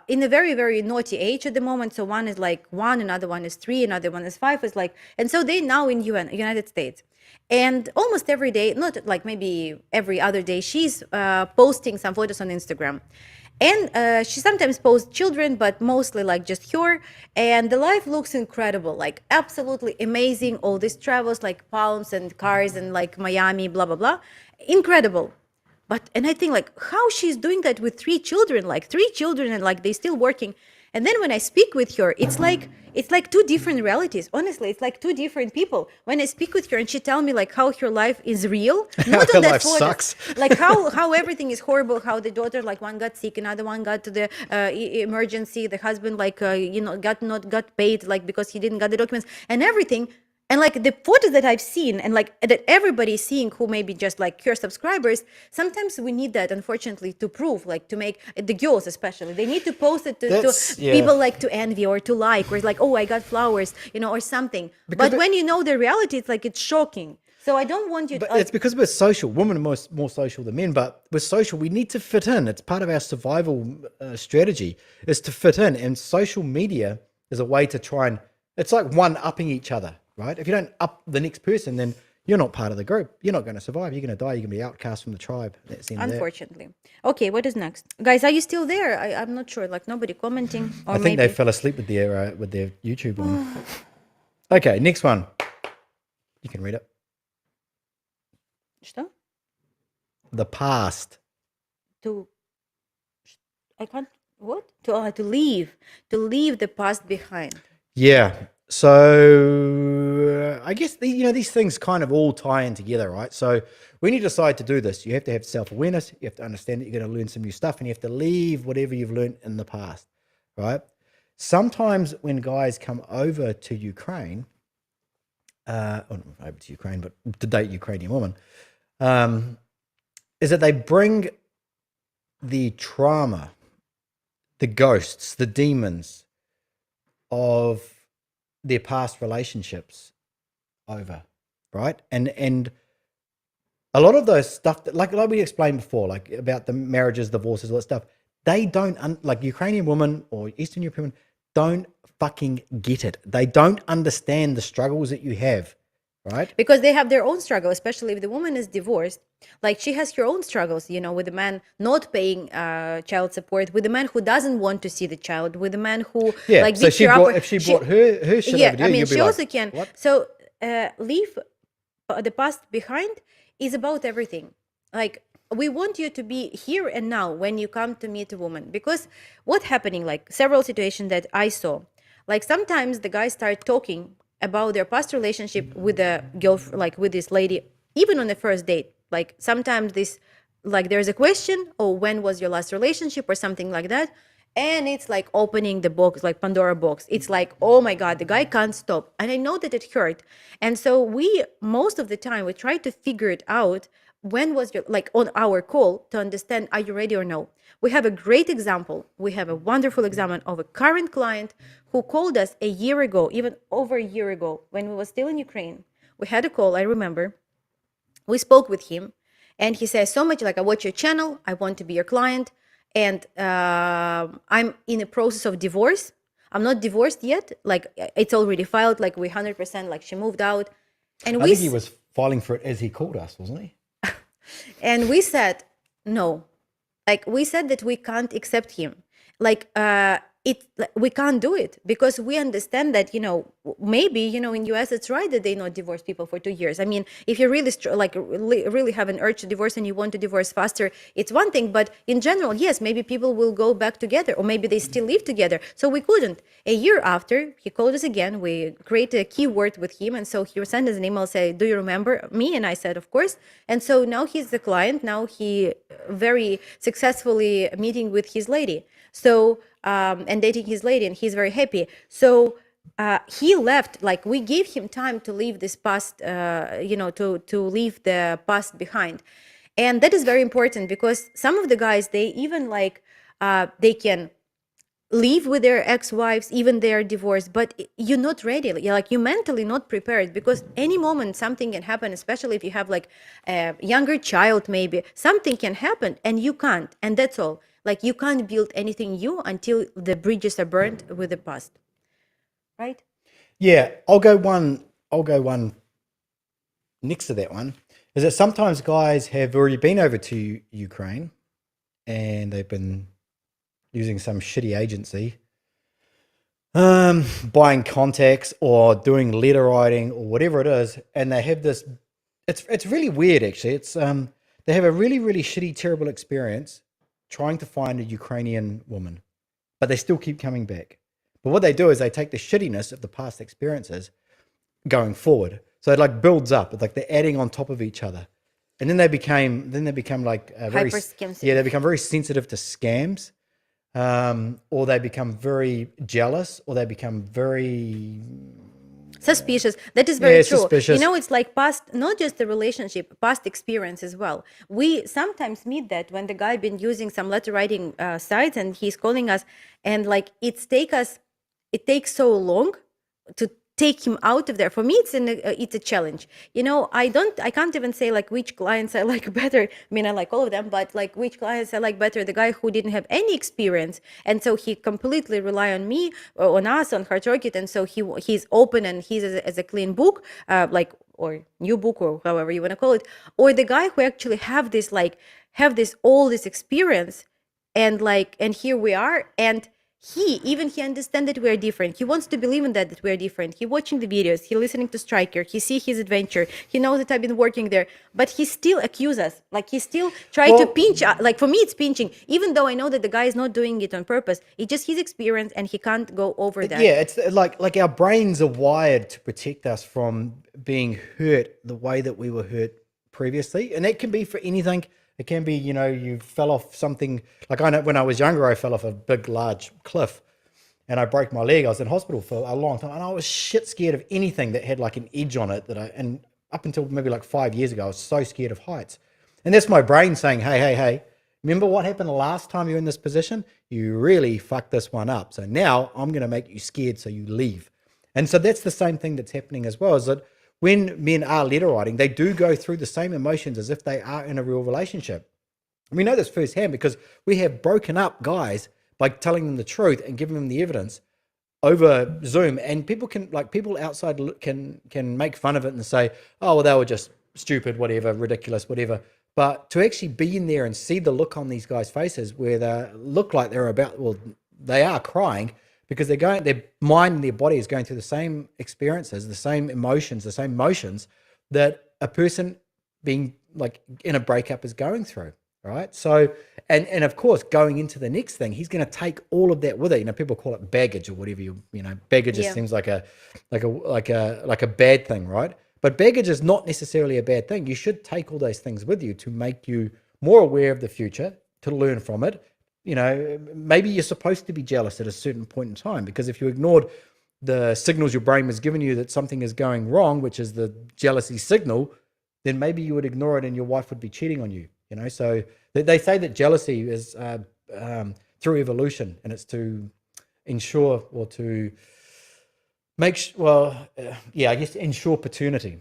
in a very, very naughty age at the moment. So one is like 1, another one is 3, another one is 5, is like, and so they now in United States. And almost every day, not like maybe every other day, she's posting some photos on Instagram. And she sometimes posts children, but mostly like just her. And the life looks incredible, like absolutely amazing. All these travels, like palms and cars and like Miami, blah, blah, blah. Incredible. And I think like how she's doing that with 3 children, like 3 children, and like they still working. And then when I speak with her, it's like 2 different realities. Honestly, it's like 2 different people. When I speak with her and she tell me like how her life is real, not Her on that life photos, sucks. like how everything is horrible. How the daughter, like one got sick, another one got to the emergency. The husband like got paid like because he didn't get the documents and everything. And like the photos that I've seen and like that everybody's seeing who may be just like your subscribers, sometimes we need that, unfortunately, to prove, like to make the girls especially, they need to post it to people like to envy or to like, or like, oh, I got flowers, or something. But when you know the reality, it's like, it's shocking. So I don't want you to. But it's because we're social. Women are more social than men, but we're social. We need to fit in. It's part of our survival strategy is to fit in. And social media is a way to try and, it's like one-upping each other, right? If you don't up the next person, then you're not part of the group. You're not going to survive. You're going to die. You're going to be outcast from the tribe. That's the end of that. Unfortunately. Okay, what is next? Guys, are you still there? I'm not sure. Like nobody commenting. Or I think maybe they fell asleep with their YouTube on. Okay, next one. You can read it. Что? The past. I can't. What? To leave the past behind. Yeah. So I guess these things kind of all tie in together, right? So when you decide to do this, you have to have self-awareness. You have to understand that you're going to learn some new stuff, and you have to leave whatever you've learned in the past, right? Sometimes when guys come over to Ukraine, or not over to Ukraine, but to date Ukrainian woman, is that they bring the trauma, the ghosts, the demons of their past relationships over, right? And a lot of those stuff that, like we explained before, like about the marriages, divorces, all that stuff, they don't like Ukrainian women or Eastern European women don't fucking get it. They don't understand the struggles that you have, right? Because they have their own struggle, especially if the woman is divorced. Like she has her own struggles, with the man not paying child support, with the man who doesn't want to see the child, with the man who like so beats she her brought, up. if she brought her shit over to you, you'd be she like, also can. what? So leave the past behind is about everything. Like we want you to be here and now when you come to meet a woman, because what's happening, like several situations that I saw, like sometimes the guys start talking about their past relationship with a girl, like with this lady, even on the first date. Like sometimes this, like there's a question, oh, when was your last relationship or something like that. And it's like opening the box, like Pandora box. It's like, oh my God, the guy can't stop. And I know that it hurt. And so most of the time, we try to figure it out. When was your, like on our call to understand, are you ready or no? We have a great example. We have a wonderful example of a current client who called us a year ago, even over a year ago, when we were still in Ukraine. We had a call, I remember. We spoke with him and he says so much like, I watch your channel, I want to be your client, and I'm in a process of divorce. I'm not divorced yet, like it's already filed, like we 100%, like she moved out. And I think he was filing for it as he called us, wasn't he? and we said no. Like we said that we can't accept him. Like we can't do it because we understand that maybe in US it's right that they not divorce people for 2 years. I mean, if you really really have an urge to divorce and you want to divorce faster, it's one thing. But in general, yes, maybe people will go back together, or maybe they still live together. So we couldn't. A year after, he called us again. We created a keyword with him, and so he sent us an email say, "Do you remember me?" And I said, "Of course." And so now he's the client. Now he very successfully meeting with his lady. So and dating his lady, and he's very happy. So he left, like we gave him time to leave this past, to leave the past behind. And that is very important because some of the guys, they even they can live with their ex-wives even they are divorced, but you're not ready. You're mentally not prepared because any moment something can happen, especially if you have like a younger child, maybe something can happen and you can't, and that's all. Like you can't build anything new until the bridges are burned with the past, right? Yeah, I'll go one next to that one. Is that sometimes guys have already been over to Ukraine and they've been using some shitty agency, buying contacts or doing letter writing or whatever it is, and they have this. It's really weird actually. It's they have a really really shitty terrible experience trying to find a Ukrainian woman, but they still keep coming back. But what they do is they take the shittiness of the past experiences going forward. So it like builds up. It's like they're adding on top of each other. And then they become like very, Hyper scam. yeah, they become very sensitive to scams, or they become very jealous, or they become very Suspicious. That is very true. suspicious. It's like past, not just the relationship, past experience as well. We sometimes meet that when the guy been using some letter writing sites and he's calling us, and like it takes so long to take him out of there. For me, it's a challenge. I can't even say like which clients I like better. I mean, I like all of them, but like which clients I like better. The guy who didn't have any experience, and so he completely rely on me, or on us, on Hard Rocket, and so he's open and he's as a clean book, or new book, or however you want to call it, or the guy who actually have all this experience, and here we are, and he understands that we are different. He wants to believe in that we are different. He watching the videos, he listening to Stryker, he see his adventure, he knows that I've been working there, but he still accuse us. Like he still try to pinch. Like for me, it's pinching, even though I know that the guy is not doing it on purpose. It's just his experience, and he can't go over that. Yeah, it's like our brains are wired to protect us from being hurt the way that we were hurt previously, and that can be for anything. It can be, you fell off something. Like I know when I was younger, I fell off a big, large cliff and I broke my leg. I was in hospital for a long time and I was shit scared of anything that had like an edge on it and up until maybe like 5 years ago, I was so scared of heights. And that's my brain saying, hey, remember what happened the last time you were in this position? You really fucked this one up. So now I'm going to make you scared so you leave. And so that's the same thing that's happening as well, is that when men are letter writing, they do go through the same emotions as if they are in a real relationship. And we know this firsthand because we have broken up guys by telling them the truth and giving them the evidence over Zoom. And people outside can make fun of it and say, oh, well, they were just stupid, whatever, ridiculous, whatever. But to actually be in there and see the look on these guys' faces where they look like they are crying, because their mind and their body is going through the same experiences, the same emotions, the same motions that a person being like in a breakup is going through, right? So, and of course, going into the next thing, he's going to take all of that with it. People call it baggage or whatever. Baggage just seems like a bad thing, right? But baggage is not necessarily a bad thing. You should take all those things with you to make you more aware of the future, to learn from it. Maybe you're supposed to be jealous at a certain point in time, because if you ignored the signals your brain was giving you that something is going wrong, which is the jealousy signal, then maybe you would ignore it and your wife would be cheating on you. So they say that jealousy is through evolution, and it's to ensure or to make I guess ensure paternity.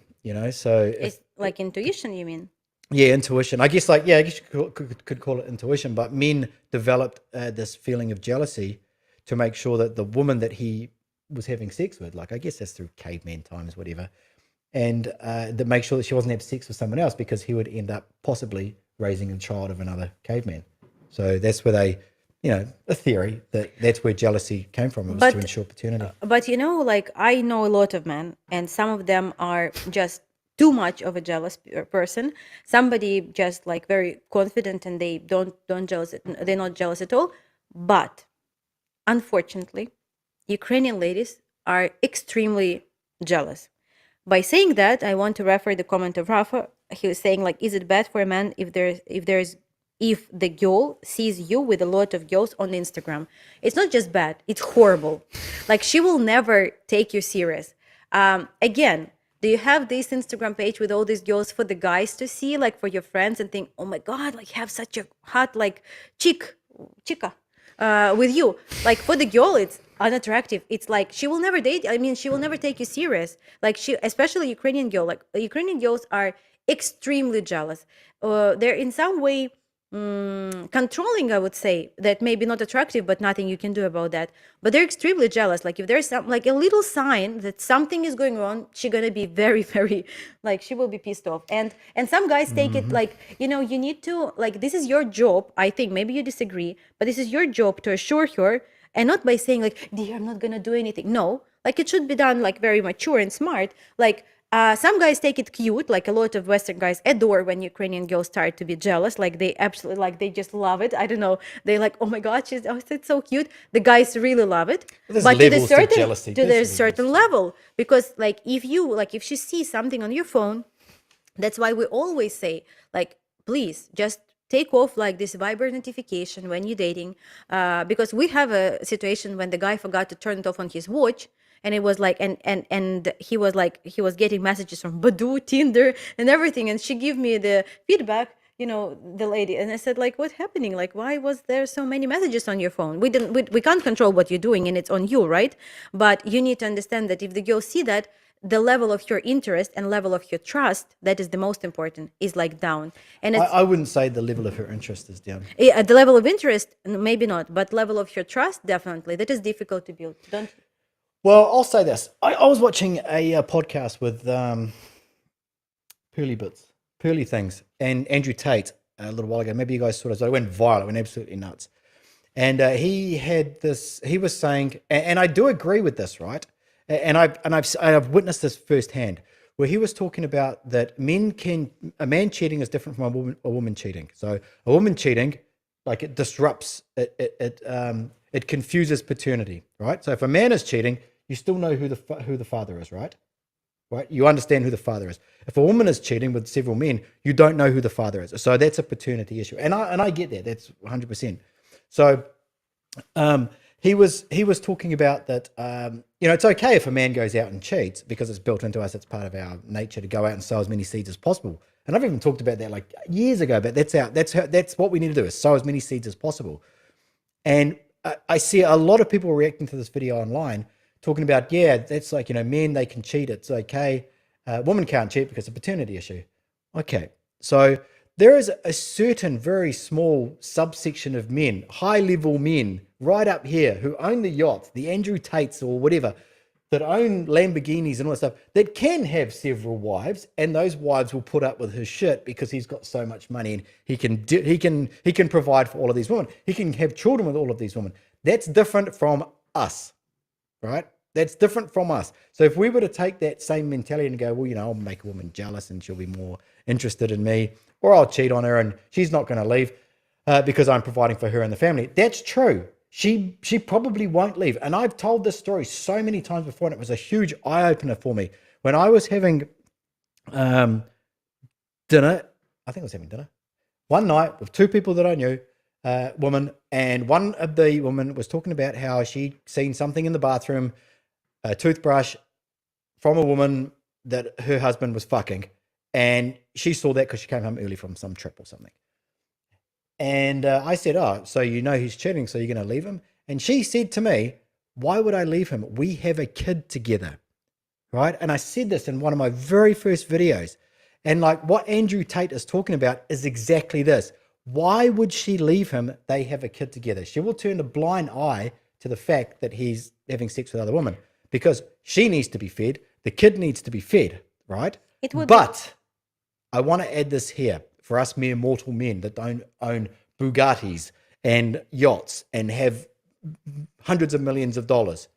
So It's like intuition, you mean? Yeah, intuition. I guess you could call it intuition, but men developed this feeling of jealousy to make sure that the woman that he was having sex with, like I guess that's through caveman times, whatever, and to make sure that she wasn't have sex with someone else because he would end up possibly raising a child of another caveman. So that's where they, a theory that's where jealousy came from. It was to But ensure paternity. But like I know a lot of men, and some of them are just too much of a jealous person. Somebody just like very confident, and they don't jealous. They're not jealous at all. But unfortunately, Ukrainian ladies are extremely jealous. By saying that, I want to refer the comment of Rafa. He was saying like, is it bad for a man if the girl sees you with a lot of girls on Instagram? It's not just bad; it's horrible. Like she will never take you serious. Again, do you have this Instagram page with all these girls for the guys to see, like for your friends, and think, oh my god, like have such a hot like chica with you? Like for the girl, it's unattractive. It's like she will never date. I mean, she will never take you serious. Like especially Ukrainian girl. Like Ukrainian girls are extremely jealous. They're in some way controlling, I would say. That maybe not attractive, but nothing you can do about that. But they're extremely jealous. Like if there's some like a little sign that something is going on, she's gonna be very very like she will be pissed off. And some guys take it like, you need to, like, this is your job. I think maybe you disagree, but this is your job to assure her, and not by saying like, dear, I'm not gonna do anything. No, like it should be done like very mature and smart. Like some guys take it cute, like a lot of Western guys adore when Ukrainian girls start to be jealous. Like they absolutely, like they just love it. I don't know. They like, oh my God, it's so cute. The guys really love it. There's But to the levels to certain, jealousy. to the There's certain levels. level, because like if she sees something on your phone, that's why we always say, like, please just take off like this Viber notification when you're dating, because we have a situation when the guy forgot to turn it off on his watch, and it was like, and he was like, he was getting messages from Badoo, Tinder, and everything, and she gave me the feedback. The lady, and I said, like, what's happening? Like, why was there so many messages on your phone? We can't control what you're doing, and it's on you, right? But you need to understand that if the girls see that, the level of your interest and level of your trust, that is the most important, is like down. And it's I wouldn't say the level of her interest is down. at the level of interest, maybe not, but level of your trust, definitely. That is difficult to build. Don't Well, I'll say this. I was watching a podcast with Pearly Things, and Andrew Tate a little while ago. Maybe you guys saw it. So it went viral. It went absolutely nuts. And he had this. He was saying, and I do agree with this, right? And I've witnessed this firsthand, where he was talking about that a man cheating is different from a woman cheating. So a woman cheating, like it disrupts it confuses paternity, right? So if a man is cheating, you still know who the father is, right? Right? You understand who the father is. If a woman is cheating with several men, you don't know who the father is. So that's a paternity issue, and I get that. That's 100%. So he was talking about that. It's okay if a man goes out and cheats because it's built into us. It's part of our nature to go out and sow as many seeds as possible. And I've even talked about that like years ago. But that's what we need to do, is sow as many seeds as possible. And I see a lot of people reacting to this video online talking about, yeah, that's like, men, they can cheat. It's okay. Women can't cheat because of paternity issue. Okay. So there is a certain very small subsection of men, high-level men, right up here, who own the yachts, the Andrew Tates or whatever, that own Lamborghinis and all that stuff, that can have several wives, and those wives will put up with his shit because he's got so much money and he can provide for all of these women. He can have children with all of these women. That's different from us, right? That's different from us. So if we were to take that same mentality and go, well, I'll make a woman jealous and she'll be more interested in me, or I'll cheat on her and she's not going to leave because I'm providing for her and the family. That's true. She probably won't leave. And I've told this story so many times before, and it was a huge eye-opener for me. When I was having dinner, I think I was having dinner, one night with two people that I knew, woman, and one of the women was talking about how she'd seen something in the bathroom, a toothbrush from a woman that her husband was fucking. And she saw that because she came home early from some trip or something. And I said, oh, so he's cheating, so you're going to leave him? And she said to me, why would I leave him? We have a kid together, right? And I said this in one of my very first videos. And like what Andrew Tate is talking about is exactly this. Why would she leave him? They have a kid together. She will turn a blind eye to the fact that he's having sex with other women because she needs to be fed. The kid needs to be fed, right? It would But I want to add this here for us mere mortal men that don't own Bugattis and yachts and have hundreds of millions of dollars.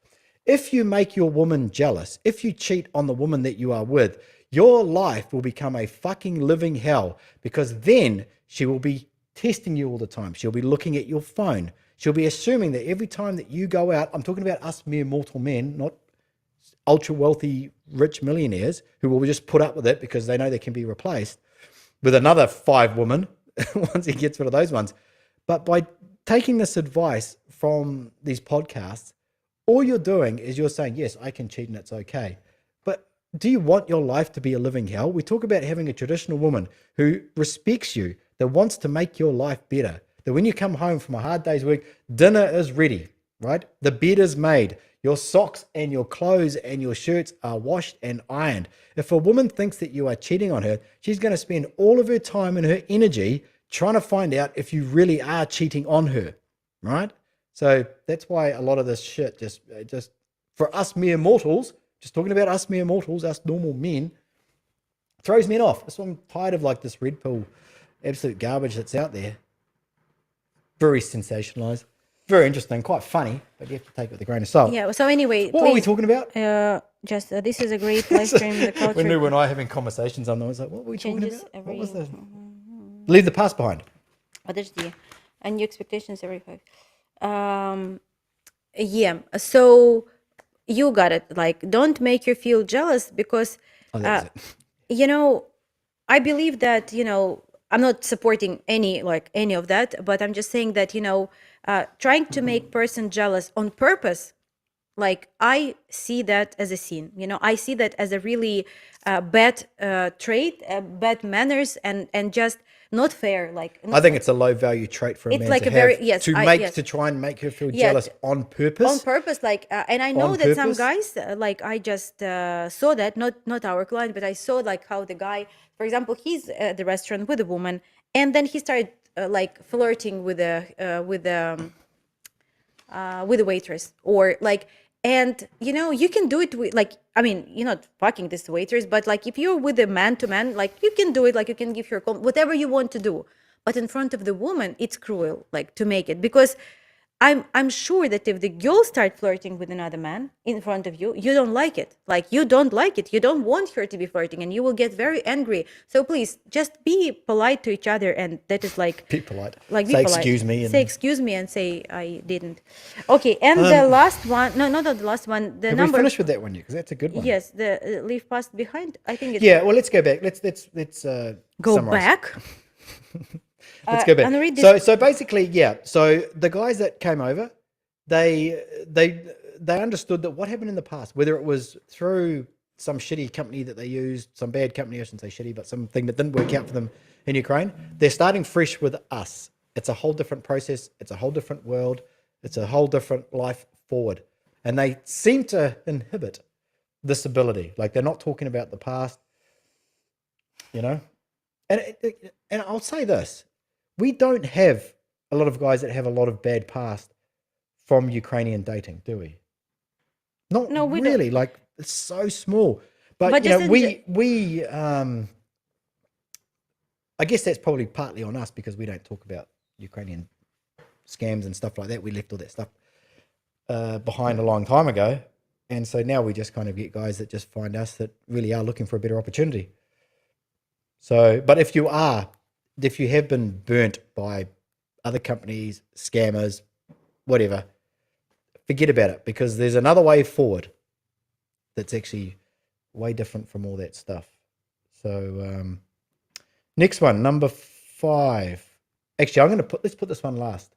If you make your woman jealous, if you cheat on the woman that you are with, your life will become a fucking living hell, because then she will be testing you all the time. She'll be looking at your phone. She'll be assuming that every time that you go out, I'm talking about us mere mortal men, not ultra wealthy rich millionaires who will just put up with it because they know they can be replaced with another 5 women once he gets rid of those ones. But by taking this advice from these podcasts, all you're doing is you're saying, yes, I can cheat and it's okay. But do you want your life to be a living hell? We talk about having a traditional woman who respects you, that wants to make your life better, that when you come home from a hard day's work, dinner is ready, right? The bed is made. Your socks and your clothes and your shirts are washed and ironed. If a woman thinks that you are cheating on her, she's going to spend all of her time and her energy trying to find out if you really are cheating on her, right? So that's why a lot of this shit just for us mere mortals, just talking about us mere mortals, us normal men, throws men off. That's why I'm tired of like this red pill, absolute garbage that's out there. Very sensationalized, very interesting, quite funny, but you have to take it with a grain of salt. Yeah. So anyway, What were we talking about? this is a great live stream. The culture When Luba and I having conversations on them, I was like, what were we talking changes about? every. What was the leave the past behind? Подожди. And new expectations every 5. Yeah. So you got it. Like, don't make her feel jealous because, Oh, that was it. you know, I believe that, I'm not supporting any of that, but I'm just saying that, trying to make person jealous on purpose, like I see that as a sin. I see that as a really bad trait, bad manners, and just not fair. Like, I think it's a low value trait for a it's man like to a very have, yes, to try and make her feel jealous on purpose. on purpose. Like, and I know On that some purpose? guys, like I just saw that, not our client, but I saw like how the guy, for example, he's at the restaurant with a woman, and then he started like flirting with the waitress, or like, and you can do it with, like, I mean, you're not fucking this waitress, but like if you're with a man to man, like you can do it, like you can give her whatever you want to do, but in front of the woman it's cruel, like, to make it, because I'm sure that if the girl start flirting with another man in front of you, you don't like it. Like, you don't like it. You don't want her to be flirting, and you will get very angry. So please just be polite to each other, and that is like Be polite. Like, Say be polite. excuse me. Say excuse me and say I didn't. Okay, and the last one, no, not the last one. The Have number. we finished with that one yet? Because that's a good one. Yes, the leave past behind. I think it's Yeah. Well, let's go back. Let's go summarize. back. Let's go back. And read this. So basically, yeah. So the guys that came over, they understood that what happened in the past, whether it was through some shitty company that they used, some bad company, I shouldn't say shitty, but something that didn't work out for them in Ukraine, they're starting fresh with us. It's a whole different process. It's a whole different world. It's a whole different life forward. And they seem to inhibit this ability. Like, they're not talking about the past, And I'll say this. We don't have a lot of guys that have a lot of bad past from Ukrainian dating, do we? No, we really. don't. Like, it's so small. But just we I guess that's probably partly on us, because we don't talk about Ukrainian scams and stuff like that. We left all that stuff behind a long time ago. And so now we just kind of get guys that just find us that really are looking for a better opportunity. So, but if you have been burnt by other companies, scammers, whatever, forget about it, because there's another way forward that's actually way different from all that stuff. So, next one, number 5. Actually, let's put this one last.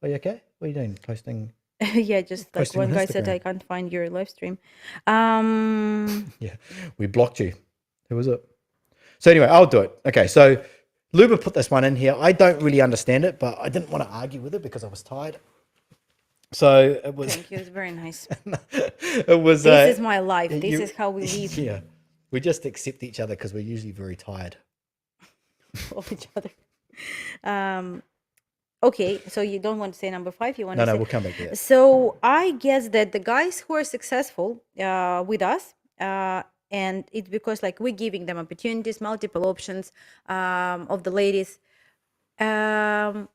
Are you okay? What are you doing? Posting? Yeah, just like Posting one on guy said, Instagram. I can't find your live stream. Yeah, we blocked you. Who was it? So anyway, I'll do it. Okay, so Luba put this one in here. I don't really understand it, but I didn't want to argue with it because I was tired. So it was. Thank you. It's very nice. It was. This is my life. This you- is how we live Yeah, we just accept each other because we're usually very tired. of each other. Okay, so you don't want to say number 5. You want No, to say. we'll come back to that. So I guess that the guys who are successful with us, and it's because like we're giving them opportunities, multiple options of the ladies. Um,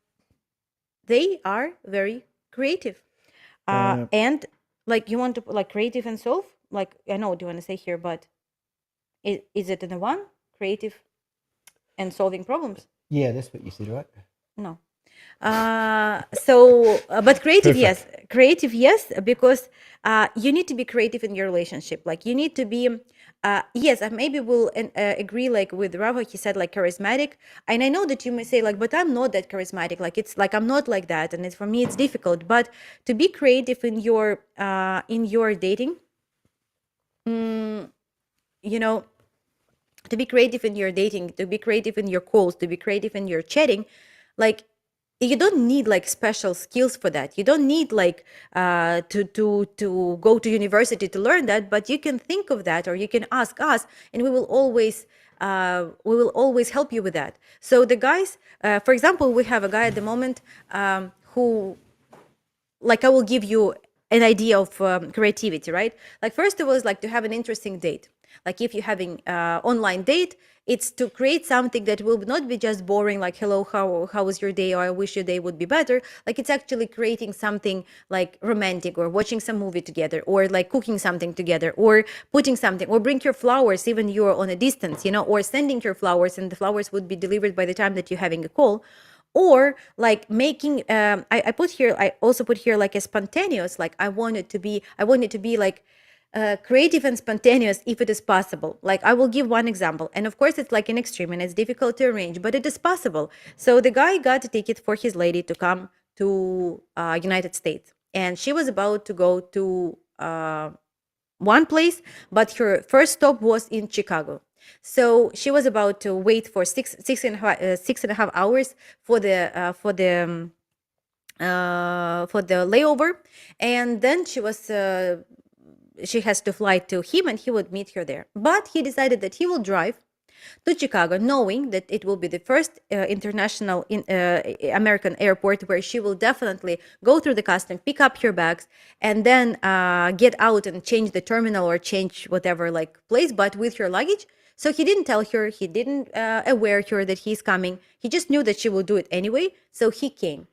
they are very creative, and like you want to like creative and solve. Like I know what you want to say here, but is it in the one creative and solving problems? Yeah, that's what you said, right? No. But Perfect. creative, yes, because you need to be creative in your relationship. Like you need to be, yes, I maybe will agree like with Rava. He said like charismatic, and I know that you may say like, but I'm not that charismatic. Like it's like I'm not like that, and it's for me it's difficult. But to be creative in your dating, you know, to be creative in your dating, to be creative in your calls, to be creative in your chatting, like you don't need like special skills for that. You don't need like to go to university to learn that, but you can think of that or you can ask us, and we will always help you with that. So the guys, for example, we have a guy at the moment who, like I will give you an idea of creativity, right? Like first of all is like to have an interesting date. Like if you're having online date, it's to create something that will not be just boring, like hello, how was your day, or I wish your day would be better. Like it's actually creating something like romantic, or watching some movie together, or like cooking something together, or putting something, or bring your flowers even you're on a distance, or sending your flowers, and the flowers would be delivered by the time that you're having a call, or like making I also put here like a spontaneous, like I want it to be like creative and spontaneous if it is possible. Like I will give one example, and of course it's like an extreme and it's difficult to arrange, but it is possible. So the guy got a ticket for his lady to come to United States, and she was about to go to one place, but her first stop was in Chicago. So she was about to wait for 6.5 hours for the layover, and then she has to fly to him, and he would meet her there. But he decided that he will drive to Chicago, knowing that it will be the first international American airport where she will definitely go through the custom, pick up her bags, and then get out and change the terminal or change whatever like place, but with her luggage. So he didn't tell her, he didn't aware her that he's coming. He just knew that she will do it anyway. So he came.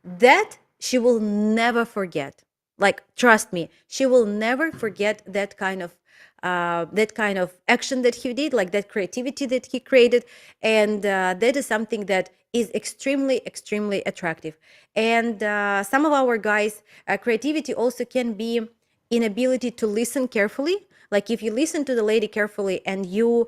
That she will never forget. Like trust me, she will never forget that kind of action that he did, like that creativity that he created, and that is something that is extremely attractive. And some of our guys, creativity also can be inability to listen carefully. Like if you listen to the lady carefully and you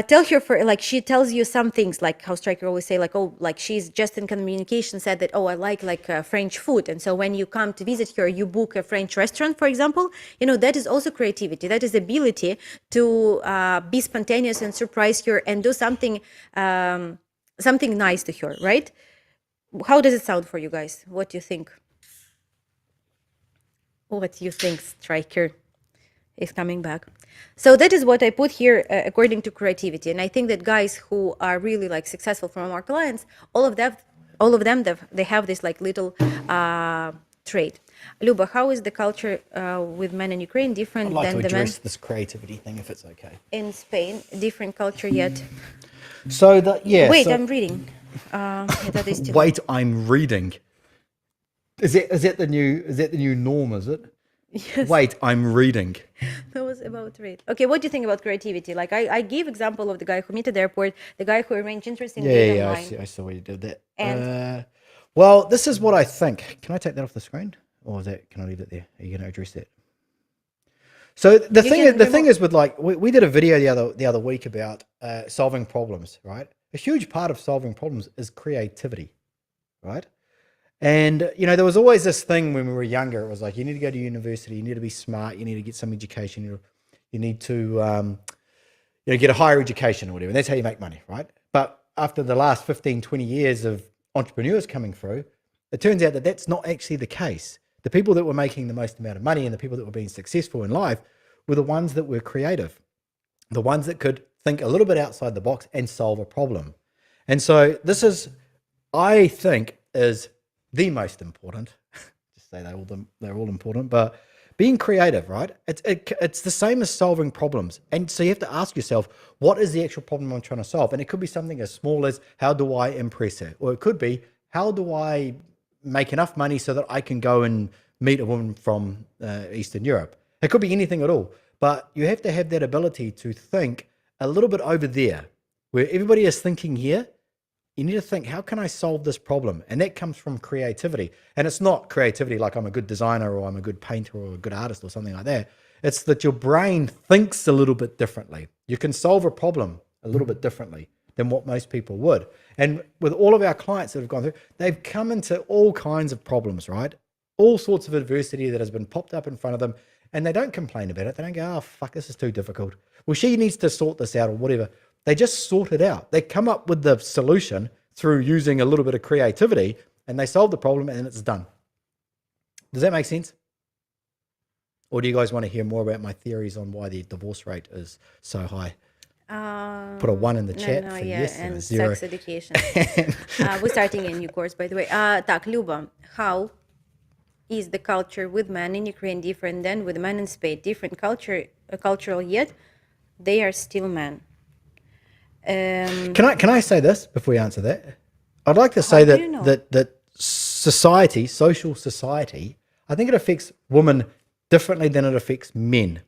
tell her, for like she tells you some things, like how Stryker always say, like, oh, like she's just in communication said that, oh, I like French food, and so when you come to visit her, you book a French restaurant, for example. That is also creativity. That is ability to be spontaneous and surprise her and do something nice to her, right? How does it sound for you guys? What do you think? What do you think, Stryker? Is coming back. So that is what I put here according to creativity. And I think that guys who are really like successful from our clients, all of them, they have this like little trait. Luba, how is the culture with men in Ukraine I'd different like to than the men address this creativity thing if it's okay. in Spain? Different culture yet. So Wait, I'm reading. That is still wait, I'm reading. Is that the new norm? Is it? yes. Wait, I'm reading. That was about rate. Okay, what do you think about creativity? Like I gave example of the guy who met at the airport, the guy who arranged interesting date Yeah, online. I saw where you did that. And Well, this is what I think. Can I take that off the screen, or can I leave it there? Are you going to address that? So the thing is with like we did a video the other week about solving problems, right? A huge part of solving problems is creativity, right? And there was always this thing when we were younger. It was like you need to go to university, you need to be smart, you need to get some education, you need to get a higher education or whatever. And that's how you make money, right? But after the last 15, 20 years of entrepreneurs coming through, it turns out that that's not actually the case. The people that were making the most amount of money and the people that were being successful in life were the ones that were creative, the ones that could think a little bit outside the box and solve a problem. And so this is, I think, is the most important. Just say they're all important, but being creative, right? It's the same as solving problems. And so you have to ask yourself, what is the actual problem I'm trying to solve? And it could be something as small as, how do I impress her? Or it could be, how do I make enough money so that I can go and meet a woman from Eastern Europe? It could be anything at all. But you have to have that ability to think a little bit over there, where everybody is thinking here. You need to think, how can I solve this problem? And that comes from creativity. And it's not creativity like I'm a good designer or I'm a good painter or a good artist or something like that. It's that your brain thinks a little bit differently. You can solve a problem a little bit differently than what most people would. And with all of our clients that have gone through, they've come into all kinds of problems, right? All sorts of adversity that has been popped up in front of them. And they don't complain about it. They don't go, oh, fuck, this is too difficult. Well, she needs to sort this out or whatever. They just sort it out. They come up with the solution through using a little bit of creativity, and they solve the problem and it's done. Does that make sense? Or do you guys want to hear more about my theories on why the divorce rate is so high? Put a 1 in the chat for yes and a 0. Sex education. We're starting a new course, by the way. Так, Luba, how is the culture with men in Ukraine different than with men in Spain? Different cultural, yet they are still men. Can I say this before we answer that? I'd like to say that society, social society, I think it affects women differently than it affects men.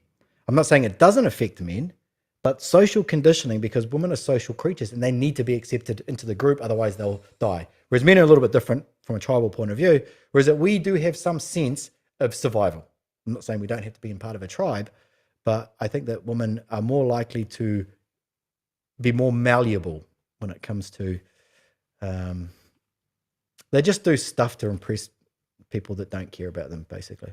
I'm not saying it doesn't affect men, but social conditioning, because women are social creatures and they need to be accepted into the group, otherwise they'll die. Whereas men are a little bit different from a tribal point of view, whereas that we do have some sense of survival. I'm not saying we don't have to be in part of a tribe, but I think that women are more likely to be more malleable when it comes to, they just do stuff to impress people that don't care about them, basically.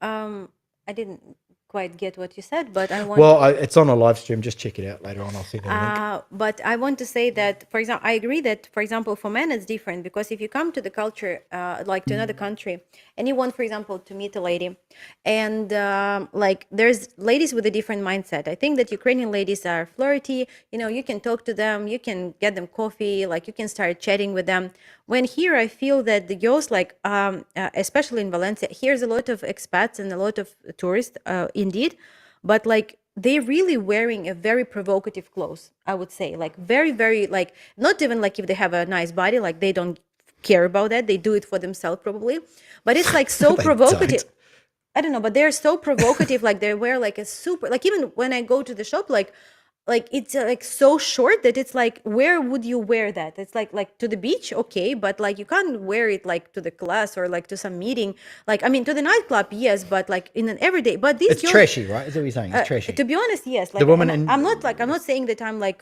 I didn't quite get what you said, but I want. Well, it's on a live stream. Just check it out later on. I'll send you a link. But I want to say that, for example, I agree that, for example, for men it's different, because if you come to the culture, like to another country, and you want, for example, to meet a lady, and like there's ladies with a different mindset. I think that Ukrainian ladies are flirty. You know, you can talk to them, you can get them coffee, like you can start chatting with them. When here, I feel that the girls, like especially in Valencia, here's a lot of expats and a lot of tourists, indeed, but like they're really wearing a very provocative clothes, I would say, like very, very, like not even like if they have a nice body, like they don't care about that. They do it for themselves probably, but it's like so provocative. I don't know, but they're so provocative. Like they wear like a super, like even when I go to the shop, like it's like so short that it's like, where would you wear that? It's like to the beach, okay, but like you can't wear it like to the class or like to some meeting. Like, I mean, to the nightclub, yes, but like in an everyday. But these It's trashy, right? Is that what you're saying? It's trashy. To be honest, yes. Like The woman I'm not saying that I'm like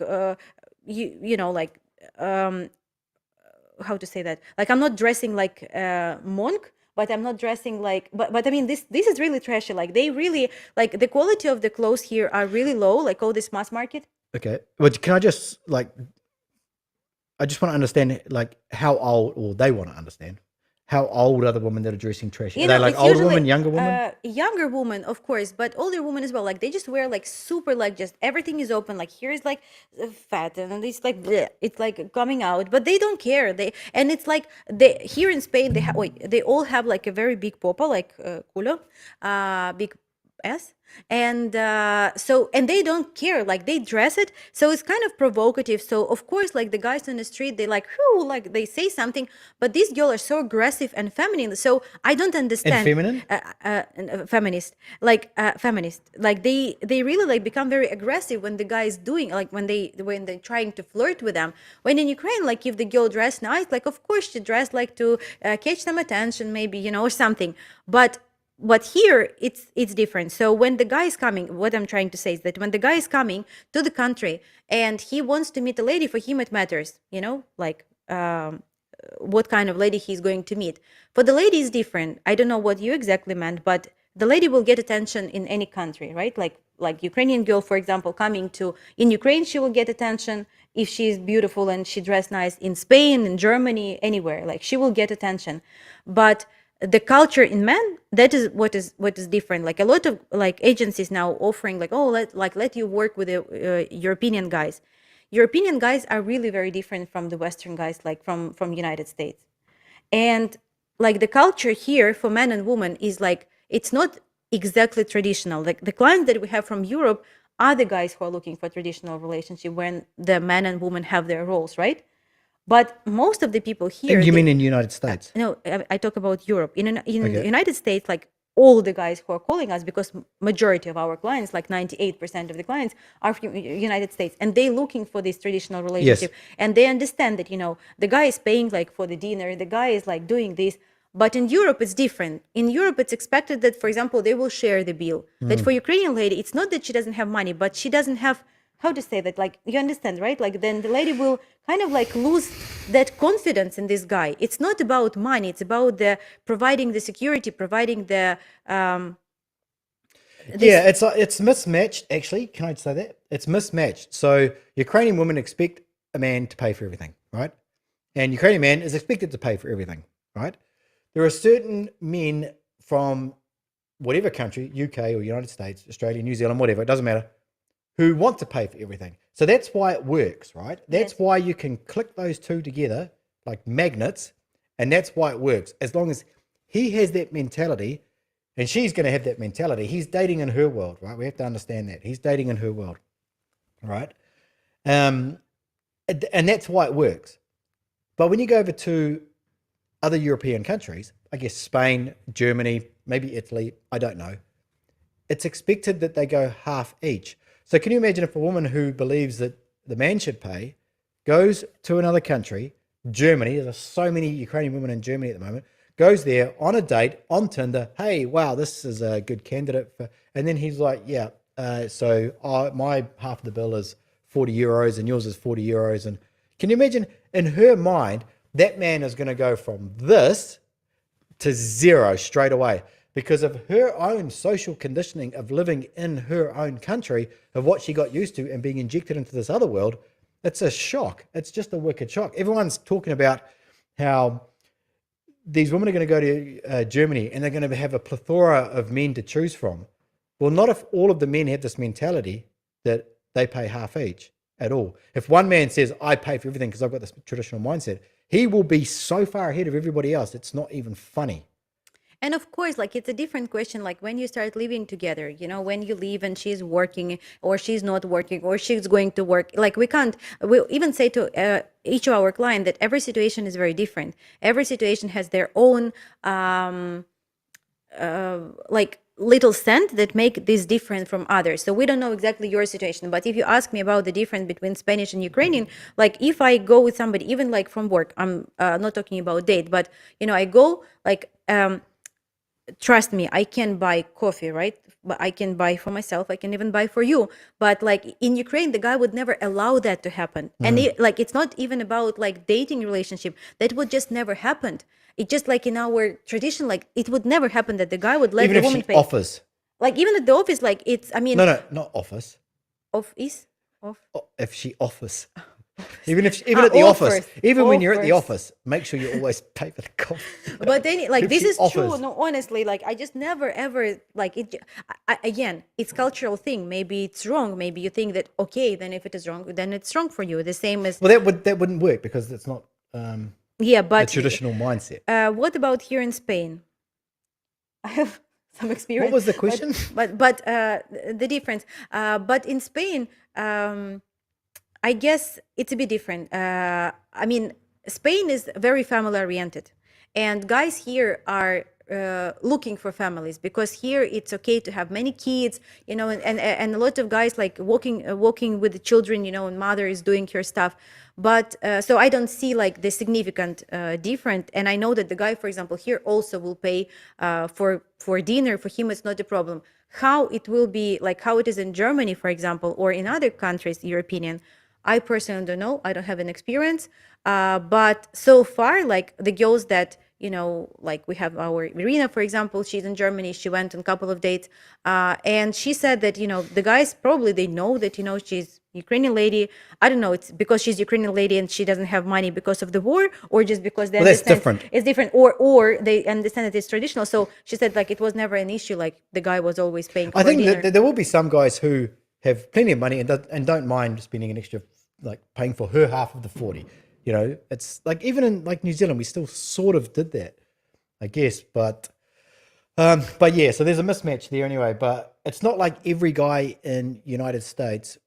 you know, like how to say that? Like I'm not dressing like a monk, but I'm not dressing like, but I mean, this is really trashy. Like they really, like the quality of the clothes here are really low, like all this mass market. Okay. Well, can I just like, I just want to understand like how old, or they want to understand how old are the women that are dressing trashy? Are they like older women, younger women? Younger women, of course, but older women as well. Like they just wear like super, like just everything is open. Like here is like fat, and it's like bleh, it's like coming out, but they don't care. And it's like they here in Spain they all have like a very big popa, like culo, big S, and and they don't care, like they dress it, so it's kind of provocative. So of course, like the guys on the street, they like whoo, like they say something, but these girls are so aggressive and feminine, so I don't understand. And feminine? Feminist, feminist, like they really like become very aggressive when the guy is doing, like when they're trying to flirt with them. When in Ukraine, like if the girl dressed nice, like of course she dressed like to catch some attention, maybe, you know, or something, but here it's different. So when the guy is coming, what I'm trying to say is that when the guy is coming to the country and he wants to meet a lady, for him it matters, you know, like what kind of lady he's going to meet. For the lady is different. I don't know what you exactly meant, but the lady will get attention in any country, right? Like Ukrainian girl, for example, coming to in Ukraine, she will get attention if she is beautiful and she dressed nice. In Spain, in Germany, anywhere, like she will get attention. But the culture in men, that is what is different. Like a lot of like agencies now offering like, oh, let you work with the European guys. European guys are really very different from the Western guys, like from United States. And like the culture here for men and women is like it's not exactly traditional. Like the clients that we have from Europe are the guys who are looking for traditional relationship when the man and woman have their roles, right? But most of the people here, And you mean in the United States? no, I talk about Europe. In Okay. United States, like all the guys who are calling us, because majority of our clients, like 98% of the clients, are from United States, and they looking for this traditional Yes. relationship, and they understand that the guy is paying like for the dinner, the guy is like doing this. But in Europe, it's different. In Europe, it's expected that, for example, they will share the bill. That for Ukrainian lady, it's not that she doesn't have money, but she doesn't have how to say that. Like you understand, right? Like then the lady will kind of like lose that confidence in this guy. It's not about money. It's about the providing the security, providing the this. Yeah, it's mismatched. Actually, can I say that it's mismatched? So Ukrainian women expect a man to pay for everything, right? And Ukrainian man is expected to pay for everything, right? There are certain men from whatever country, UK or United States, Australia, New Zealand, whatever, it doesn't matter, who want to pay for everything. So that's why it works, right? That's Yes. why you can click those two together like magnets, and that's why it works. As long as he has that mentality and she's going to have that mentality, he's dating in her world, right? We have to understand that. He's dating in her world, right? And that's why it works. But when you go over to other European countries, I guess Spain, Germany, maybe Italy, I don't know, it's expected that they go half each. So can you imagine if a woman who believes that the man should pay goes to another country, Germany, there's so many Ukrainian women in Germany at the moment, goes there on a date on Tinder, hey, wow, this is a good candidate for, and then he's like, yeah, my half of the bill is 40 euros and yours is 40 euros. And can you imagine in her mind, that man is going to go from this to zero straight away because of her own social conditioning of living in her own country, of what she got used to and being injected into this other world. It's a shock. It's just a wicked shock. Everyone's talking about how these women are going to go to Germany and they're going to have a plethora of men to choose from. Well, not if all of the men have this mentality that they pay half each at all. If one man says, I pay for everything because I've got this traditional mindset, he will be so far ahead of everybody else. It's not even funny. And of course, like it's a different question, like when you start living together, when you leave and she's working or she's not working or she's going to work, like we even say to each of our client that every situation is very different. Every situation has their own, like little scent that make this different from others. So we don't know exactly your situation, but if you ask me about the difference between Spanish and Ukrainian, like if I go with somebody, even like from work, I'm not talking about date, but I go like, trust me, I can buy coffee, right? But I can buy for myself, I can even buy for you. But like in Ukraine, the guy would never allow that to happen. And like it's not even about like dating relationship, that would just never happen. It just like in our tradition, like it would never happen that the guy would let Even the if woman she pay. offers. Like even at the office, like it's, I mean, No, not office. office, off. If she offers. Even at the office, Offers, even when you're at the offers. office, make sure you always pay for the coffee. But then like If this she is true. offers. No, honestly, like I just never ever like it. Again, it's cultural thing. Maybe it's wrong. Maybe you think that okay, then if it is wrong, then it's wrong for you. The same as Well, that wouldn't work because it's not yeah. the But traditional mindset. what about here in Spain? I have some What experience, was the but question? the difference. But in Spain, I guess it's a bit different. I mean, Spain is very family oriented, and guys here are looking for families because here it's okay to have many kids, and a lot of guys like walking with the children, and mother is doing her stuff. But so I don't see like the significant difference, and I know that the guy, for example, here also will pay for dinner. For him, it's not a problem. How it will be, like how it is in Germany, for example, or in other countries, European. I personally don't know. I don't have an experience. But so far, like the girls that, like we have our Irina, for example, she's in Germany. She went on a couple of dates. And she said that, the guys probably they know that, she's Ukrainian lady. I don't know. It's because she's Ukrainian lady and she doesn't have money because of the war, or just because they Well, that's understand different. it's different, or they understand that it's traditional. So she said like it was never an issue. Like the guy was always paying I for think dinner. that there will be some guys who have plenty of money and don't mind spending an extra, like paying for her half of the 40. It's like even in like New Zealand, we still sort of did that, I guess. But But yeah, so there's a mismatch there anyway. But it's not like every guy in United States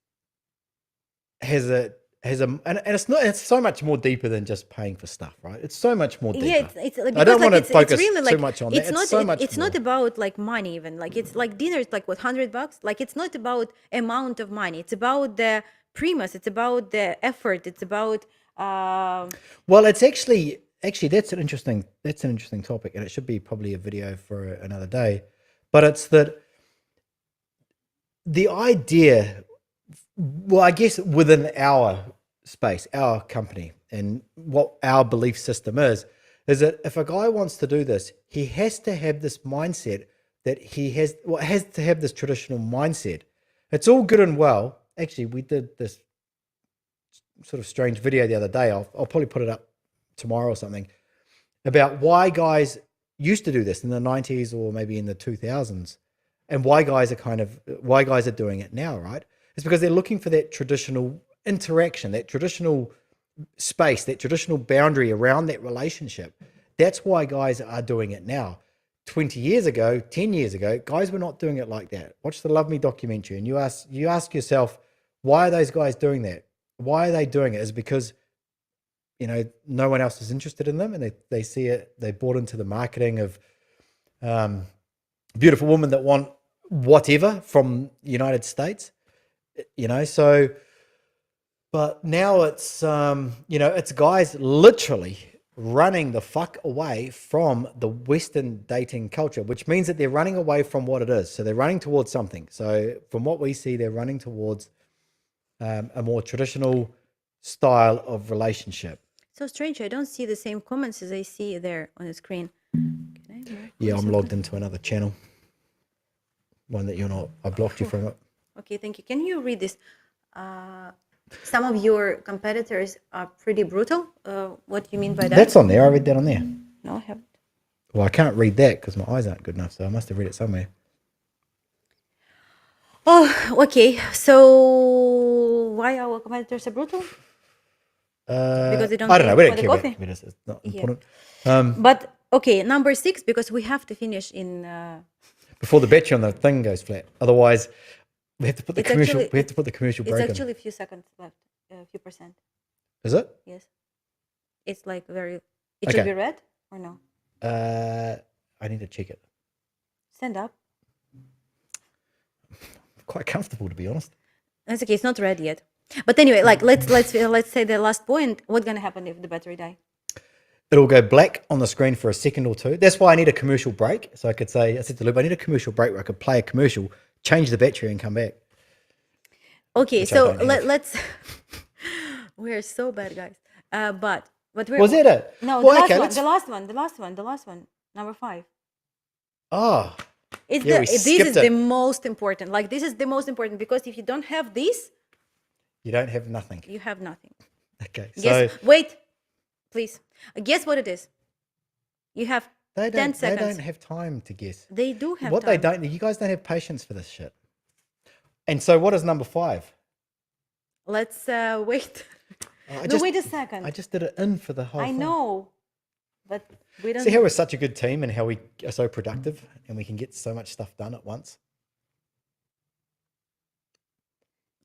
and it's so much more deeper than just paying for stuff, right? It's so much more Yeah, deeper. it's like, I because don't like want to it's focus really too like much on that. it's It's not so much it's more. not about like money even, like it's like dinner is like what, $100, like it's not about amount of money, it's about the premise, it's about the effort, it's about Well, it's actually that's an interesting topic, and it should be probably a video for another day. But it's that the idea, well, I guess within our space, our company, and what our belief system is that if a guy wants to do this, he has to have this mindset that has to have this traditional mindset. It's all good and well. Actually, we did this sort of strange video the other day. I'll probably put it up tomorrow or something about why guys used to do this in the 90s or maybe in the 2000s and why guys are doing it now, right? It's because they're looking for that traditional interaction, that traditional space, that traditional boundary around that relationship. That's why guys are doing it now. 20 years ago, 10 years ago, guys were not doing it like that. Watch the Love Me documentary and you ask yourself, why are those guys doing that? Why are they doing it? Is because no one else is interested in them, and they see it. They bought into the marketing of beautiful women that want whatever from the United States, So, but now it's guys literally running the fuck away from the Western dating culture, which means that they're running away from what it is. So they're running towards something. So from what we see, they're running towards a more traditional style of relationship. so strange. I don't see the same comments as I see there on the screen. Yeah, I'm logged into another channel. One that you're not. I blocked you from it. Okay, thank you. Can you read this? Some of your competitors are pretty brutal. What do you mean by that? That's on there. I read that on there. No, I haven't. Well, I can't read that because my eyes aren't good enough, so I must have read it somewhere. Oh, okay. So why our competitors are brutal? Because they don't I don't pay know. We for don't the care coffee. about computers. It's not Yeah. important. But okay, number 6, because we have to finish in. Before the battery on the thing goes flat, otherwise we have to put the It's commercial. actually- We have to put the commercial It's break on. actually a few seconds left, a few percent. Is it? Yes. It's like very. It should Okay. be red or no? I need to check it. Stand up. Quite comfortable, to be honest. That's okay. It's not red yet. But anyway, like let's say the last point. What's gonna happen if the battery die? It'll go black on the screen for a second or two. That's why I need a commercial break. So I said to Luba, I need a commercial break where I could play a commercial, change the battery, and come back. Okay, Which I so don't have. let's. We're so bad, guys. But we're. Was that it? No, Well, the okay, last one. The last one. Number 5. Oh, It's yeah, we this skipped is it. the most important. Like this is the most important because if you don't have this, You don't have nothing. you have nothing. Okay, so Wait, please. Guess what it is. You have they 10 don't seconds. have time to guess. They do have What time. they don't, you guys don't have patience for this shit. And so, what is number 5? Let's wait. I No, wait a second. I just did it in for the whole I thing. know, but we don't. See how we're such a good team and how we are so productive and we can get so much stuff done at once.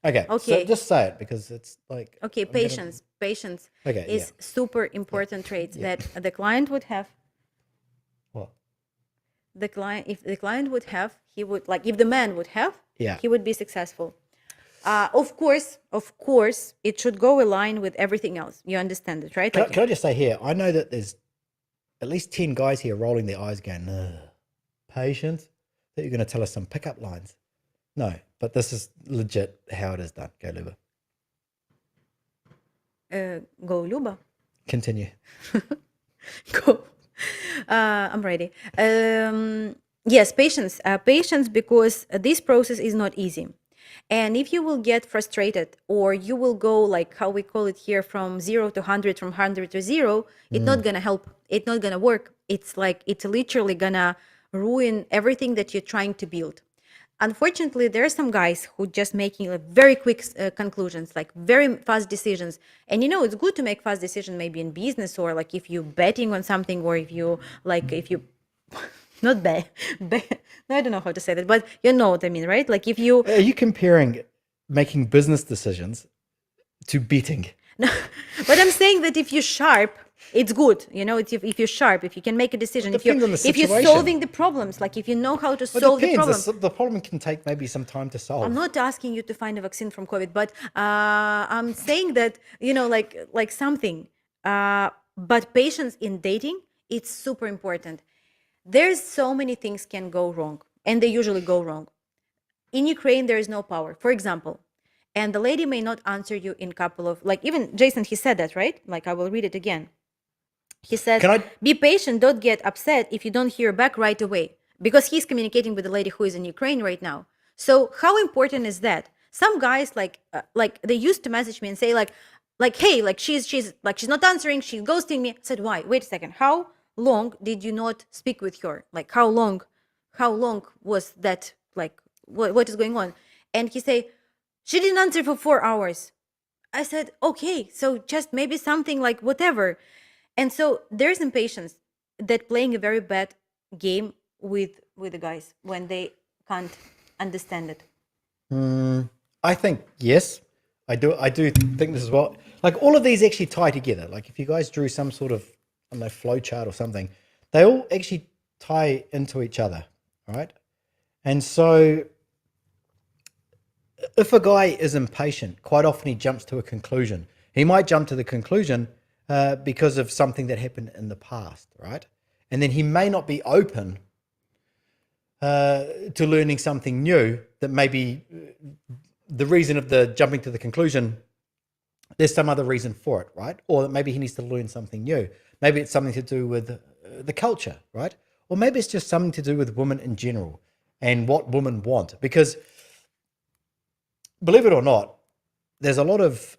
Okay. So Okay. just say it because it's like. Okay, I'm gonna- patience. Patience Okay, is super important traits yeah. that the client would have. What? The client, if the client would have, he would like. If the man would have, Yeah. he would be successful. Of course, it should go align with everything else. You understand it, right? Can I just say here? I know that there's at least 10 guys here rolling their eyes, going, "Ugh, patience." That you're going to tell us some pickup lines. No, but this is legit how it is done. Go, Luba. Go, Luba. Continue. Go. I'm ready. Yes, patience. Patience because this process is not easy. And if you will get frustrated or you will go like how we call it here from 0 to 100, from 100 to 0, it's not going to help. It's not going to work. It's like it's literally going to ruin everything that you're trying to build. Unfortunately, there are some guys who just making like very quick conclusions, like very fast decisions. And it's good to make fast decisions maybe in business or like if you're betting on something or if you not bad. No, I don't know how to say that, but you know what I mean, right? Like if you, Are you comparing making business decisions to betting? no, but I'm saying that if you're sharp, it's good. You know, it's if you're sharp, if you can make a decision, It depends on the if you're situation. solving the problems, like if you know how to Well, solve it the depends. problem. The problem can take maybe some time to solve. I'm not asking you to find a vaccine from COVID, but I'm saying that like something. But patience in dating, it's super important. There's so many things can go wrong, and they usually go wrong. In Ukraine, there is no power, for example, and the lady may not answer you in couple of like even Jason he said that right. Like I will read it again. He says, Can I? be patient, don't get upset if you don't hear back right away. Because he's communicating with the lady who is in Ukraine right now. So how important is that? Some guys like they used to message me and say hey, like she's not answering, she's ghosting me. I said, why? Wait a second. How long did you not speak with her? Like how long was that like what is going on? And he say, she didn't answer for 4 hours. I said, okay, so just maybe something like whatever. And so there's impatience that playing a very bad game with the guys when they can't understand it. I think yes, I do. I do think this as well. Like all of these actually tie together. Like if you guys drew some sort of I don't know flow chart or something, they all actually tie into each other, right? And so if a guy is impatient, quite often he jumps to a conclusion. He might jump to the conclusion because of something that happened in the past, right? And then he may not be open to learning something new that maybe the reason of the jumping to the conclusion, there's some other reason for it, right? Or that maybe he needs to learn something new. Maybe it's something to do with the culture, right? Or maybe it's just something to do with women in general and what women want. Because believe it or not, there's a lot of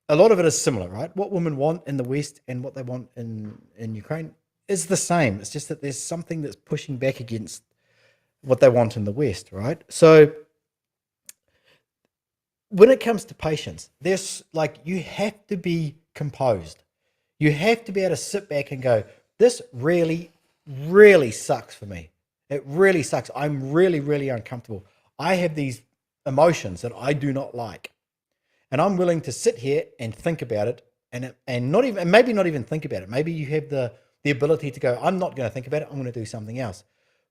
it is similar, right? What women want in the West and what they want in Ukraine is the same. It's just that there's something that's pushing back against what they want in the West, right? So when it comes to patience, there's like you have to be composed. You have to be able to sit back and go, this really, really sucks for me. It really sucks. I'm really, really uncomfortable. I have these emotions that I do not like. And I'm willing to sit here and think about it and not even, and maybe not even think about it. Maybe you have the ability to go, I'm not going to think about it. I'm going to do something else.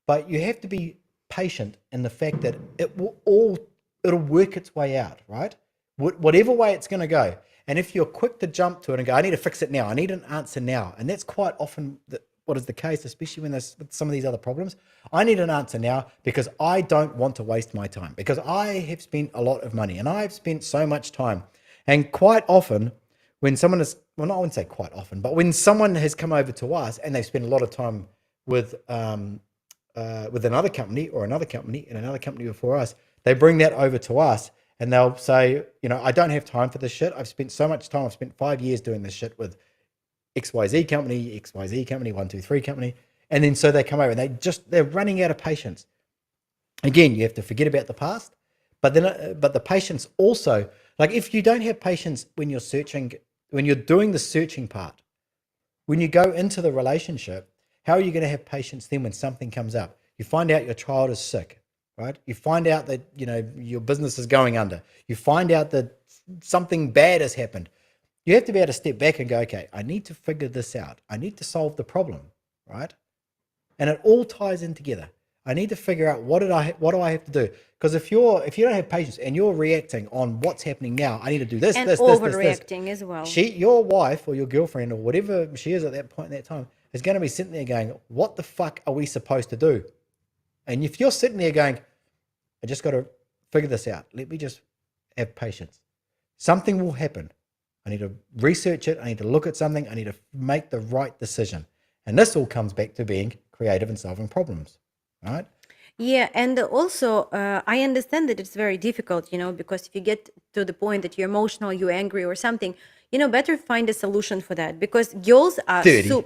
But you have to be patient in the fact that it'll work its way out, right? Whatever way it's going to go. And if you're quick to jump to it and go, I need to fix it now. I need an answer now. And that's quite often what is the case, especially when there's some of these other problems. I need an answer now because I don't want to waste my time because I have spent a lot of money and I've spent so much time. And quite often when someone is, well, I wouldn't say quite often, but when someone has come over to us and they've spent a lot of time with another company or another company and another company before us, they bring that over to us and they'll say, I don't have time for this shit. I've spent so much time. I've spent 5 years doing this shit with XYZ company, 123 company. And then so they come over and they're running out of patience. Again, you have to forget about the past, but the patience also, like if you don't have patience when you're searching, when you're doing the searching part, when you go into the relationship, how are you going to have patience then when something comes up? You find out your child is sick, right? You find out that, your business is going under. You find out that something bad has happened. You have to be able to step back and go, okay, I need to figure this out. I need to solve the problem, right? And it all ties in together. I need to figure out what do I have to do? Because if you don't have patience and you're reacting on what's happening now, I need to do this, And this, overreacting this. as well. Your wife or your girlfriend or whatever she is at that point in that time is going to be sitting there going, what the fuck are we supposed to do? And if you're sitting there going, I just got to figure this out. Let me just have patience. Something will happen. I need to research it. I need to look at something. I need to make the right decision. And this all comes back to being creative and solving problems, right? Yeah, and also I understand that it's very difficult, because if you get to the point that you're emotional, you're angry or something, better find a solution for that because girls are 30.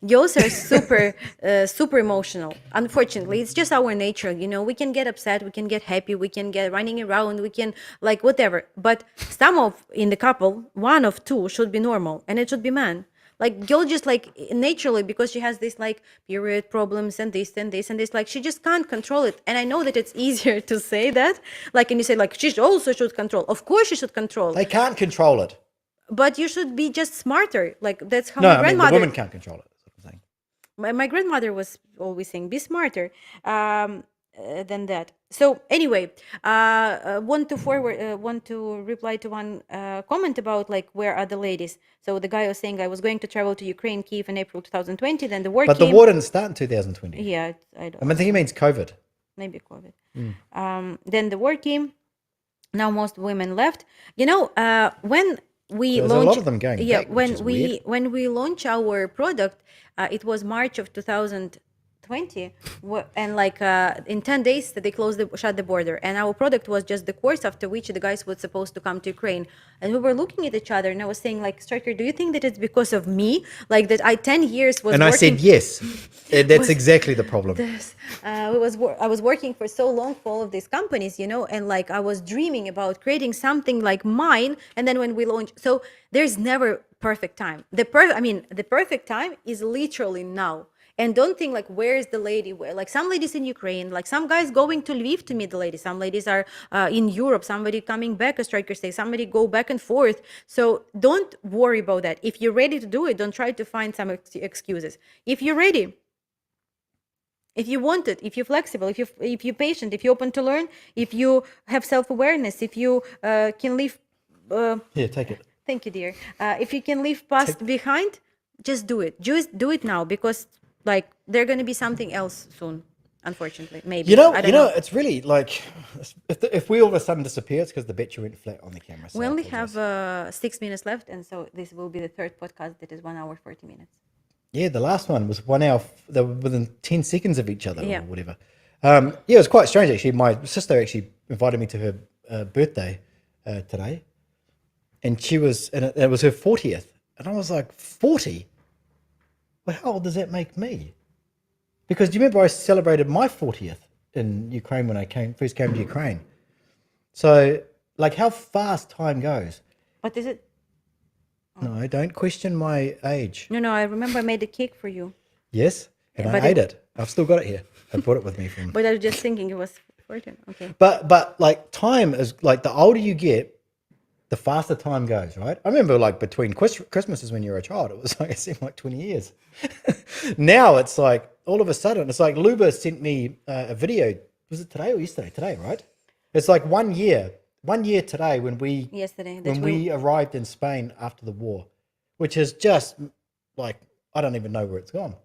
girls are super super emotional. Unfortunately, it's just our nature. We can get upset, we can get happy, we can get running around, we can like whatever. But some of in the couple, one of two should be normal, and it should be man. Like girl just like naturally, because she has this like period problems and this and this and this, like she just can't control it. And I know that it's easier to say that, like, and you say like she also should control. Of course she should control, They can't control it. but you should be just smarter. Like that's how No, my I mean, the grandmother. woman can't control it. That's what I'm saying. My grandmother was always saying, "Be smarter." Than that. So anyway, want to reply to one comment about like where are the ladies. So the guy was saying I was going to travel to Ukraine, Kiev in April 2020. Then the war But the came. war didn't start in 2020. Yeah, I think he means COVID. maybe COVID. Then the war came. Now most women left. When we There's a launched, lot of them going back, which is weird. when we launched our product, it was March of 2020, and like in 10 days they shut the border, and our product was just the course after which the guys were supposed to come to Ukraine, and we were looking at each other, and I was saying like, Stryker, do you think that it's because of me, like that I 10 years was And working. I said yes. That's exactly the problem. I was working for so long for all of these companies, and like I was dreaming about creating something like mine. And then when we launched, so there's never perfect time. The perfect time is literally now. And don't think like, where's the lady? Where, like some ladies in Ukraine, like some guys going to Lviv to meet the ladies. Some ladies are in Europe. Somebody coming back, as Stryker say. Somebody go back and forth. So don't worry about that. If you're ready to do it, don't try to find some excuses. If you're ready, if you want it, if you're flexible, if you're patient, if you're open to learn, if you have self-awareness, if you can leave. Here, take it. Thank you, dear. If you can leave past behind, just do it. Just do it now, because like there's gonna be something else soon. Unfortunately, maybe. I don't know. It's really like if we all of a sudden disappear, it's because the battery went flat on the camera. So We I only apologize. have 6 minutes left, and so this will be the third podcast that is 1 hour 40 minutes. Yeah, the last one was 1 hour. They were within 10 seconds of each other Yeah. or whatever. Yeah, it was quite strange actually. My sister actually invited me to her birthday today, and it was her 40th, and I was like, 40? Well, how old does that make me? Because do you remember I celebrated my 40th in Ukraine when I first came to Ukraine? So, like, how fast time goes. But is it? No, don't question my age. No. I remember I made a cake for you, Yes, and But I ate it. I've still got it here. I brought it with me from. but I was just thinking it was 14. Okay. But like time is like the older you get, the faster time goes, right? I remember like between Christmases when you were a child, it was like it seemed like 20 years. Now it's like all of a sudden, it's like Luba sent me a video. Was it today or yesterday? Today, right? It's like 1 year. 1 year today when Yesterday. we arrived in Spain after the war, which is just like I don't even know where it's gone.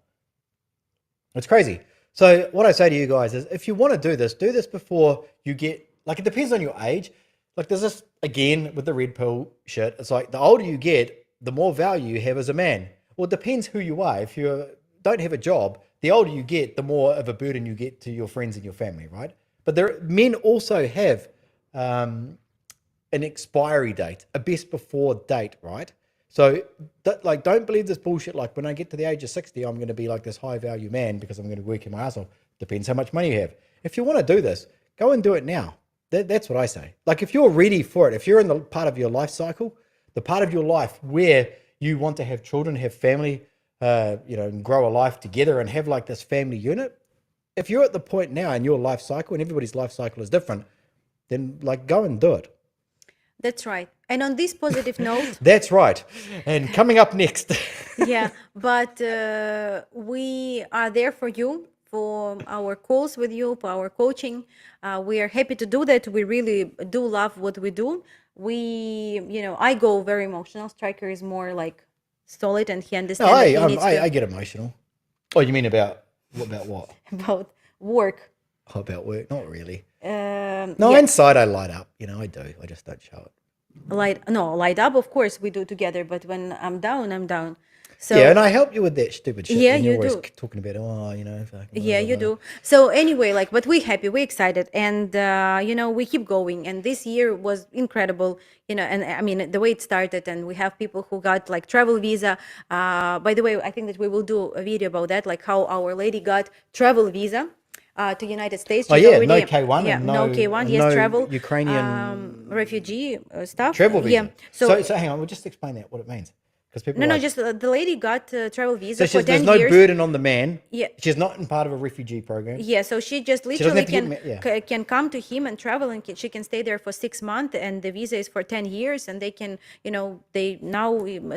It's crazy. So what I say to you guys is, if you want to do this before you get, like, it depends on your age. Like, there's this, again, with the red pill shit, it's like the older you get, the more value you have as a man. Well, it depends who you are. If you don't have a job, the older you get, the more of a burden you get to your friends and your family, right? But men also have an expiry date, a best before date, right? So, don't believe this bullshit. Like, when I get to the age of 60, I'm going to be like this high value man because I'm going to work in my ass off. Depends how much money you have. If you want to do this, go and do it now. That's what I say. Like, if you're ready for it, if you're in the part of your life cycle, the part of your life where you want to have children, have family, and grow a life together and have like this family unit. If you're at the point now in your life cycle, and everybody's life cycle is different, then like go and do it. That's right. And on this positive note, That's right. And coming up next. yeah, but we are there for you, for our calls with you, for our coaching. We are happy to do that. We really do love what we do. I go very emotional. Stryker is more like solid, and he understands that he needs I get emotional. Oh, you mean about what? about work. Oh, about work? Not really. Um, No, yeah, inside I light up. I do. I just don't show it. light up. Of course, we do together. But when I'm down, I'm down. So Yeah, and I help you with that stupid shit. Yeah, and you're you always do. talking about, fucking Yeah, you blah, blah, do. So anyway, but we're happy, we're excited, and we keep going. And this year was incredible, and I mean the way it started, and we have people who got like travel visa. By the way, I think that we will do a video about that, like how our lady got travel visa to United States. Oh She's yeah, already, no K1 yeah, and no K1, and yes, no travel, Ukrainian refugee stuff. travel visa. Yeah. So hang on, we'll just explain that what it means. Because people No, are no, like, just the lady got a travel so visa for there's 10 no years. burden on the man. Yeah. She's not in part of a refugee program. Yeah, so she just She doesn't literally have to get can come to him and travel, and she can stay there for 6 months, and the visa is for 10 years, and they can, they now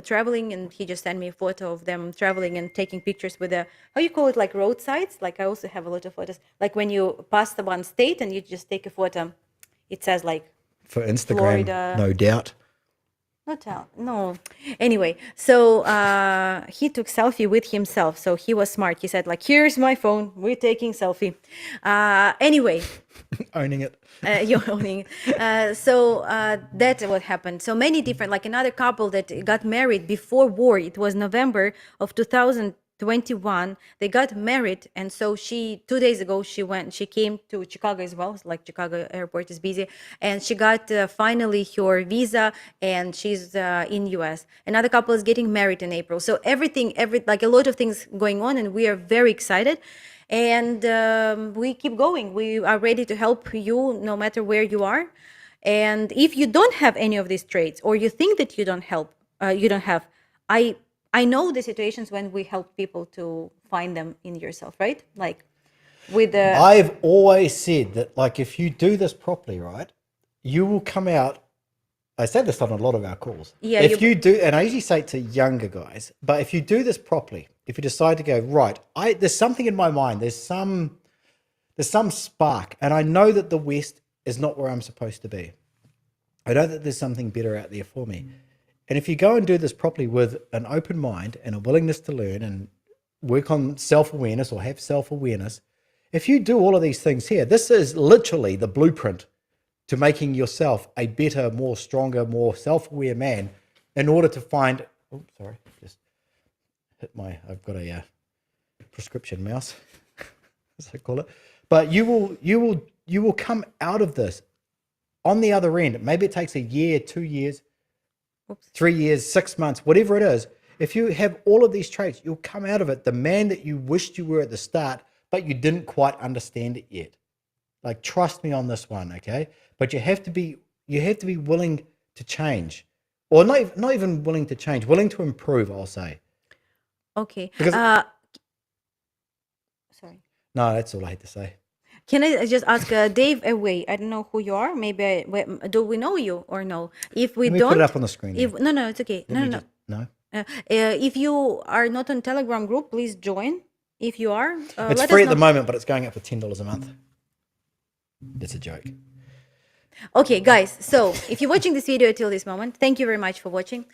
traveling, and he just sent me a photo of them traveling and taking pictures with the, how you call it, like roadsides. Like I also have a lot of photos, like when you pass the one state and you just take a photo, it says like For Instagram, Florida. no doubt. No. Anyway, so he took selfie with himself. So he was smart. He said like, "Here's my phone. We're taking selfie." Anyway, Owning it. you're owning. So that's what happened. So many different, like another couple that got married before war. It was November of 2021. They got married, and so 2 days ago she came to Chicago as well. Like Chicago airport is busy, and she got finally her visa, and she's in US. Another couple is getting married in April. So like a lot of things going on, and we are very excited. And we keep going. We are ready to help you no matter where you are. And if you don't have any of these traits, or you think that you don't have, I know the situations when we help people to find them in yourself, right? Like with the I've always said that, like, if you do this properly, right, you will come out. I said this on a lot of our calls. Yeah, If you do, and I usually say it to younger guys, but if you do this properly, if you decide to go right, there's something in my mind. There's some spark, and I know that the West is not where I'm supposed to be. I know that there's something better out there for me. And if you go and do this properly with an open mind and a willingness to learn and work on self-awareness or have self-awareness, if you do all of these things here, this is literally the blueprint to making yourself a better, more stronger, more self-aware man in order to find, just hit I've got a prescription mouse, as I call it. But you will come out of this on the other end. Maybe it takes a year, 2 years, 3 years, 6 months, whatever it is. If you have all of these traits, you'll come out of it the man that you wished you were at the start, but you didn't quite understand it yet. Like, trust me on this one, okay? But you have to be willing to change, or not even willing to change, willing to improve. I'll say. Okay. Because Sorry. no, that's all I had to say. Can I just ask Dave away? I don't know who you are. Maybe do we know you or no? If we Let me don't, put it up on the screen. no, it's okay. No. No. If you are not on Telegram group, please join. If you are, It's let free us at the know. moment, but it's going up for $10 a month. That's a joke. Okay, guys, so if you're watching this video till this moment, thank you very much for watching.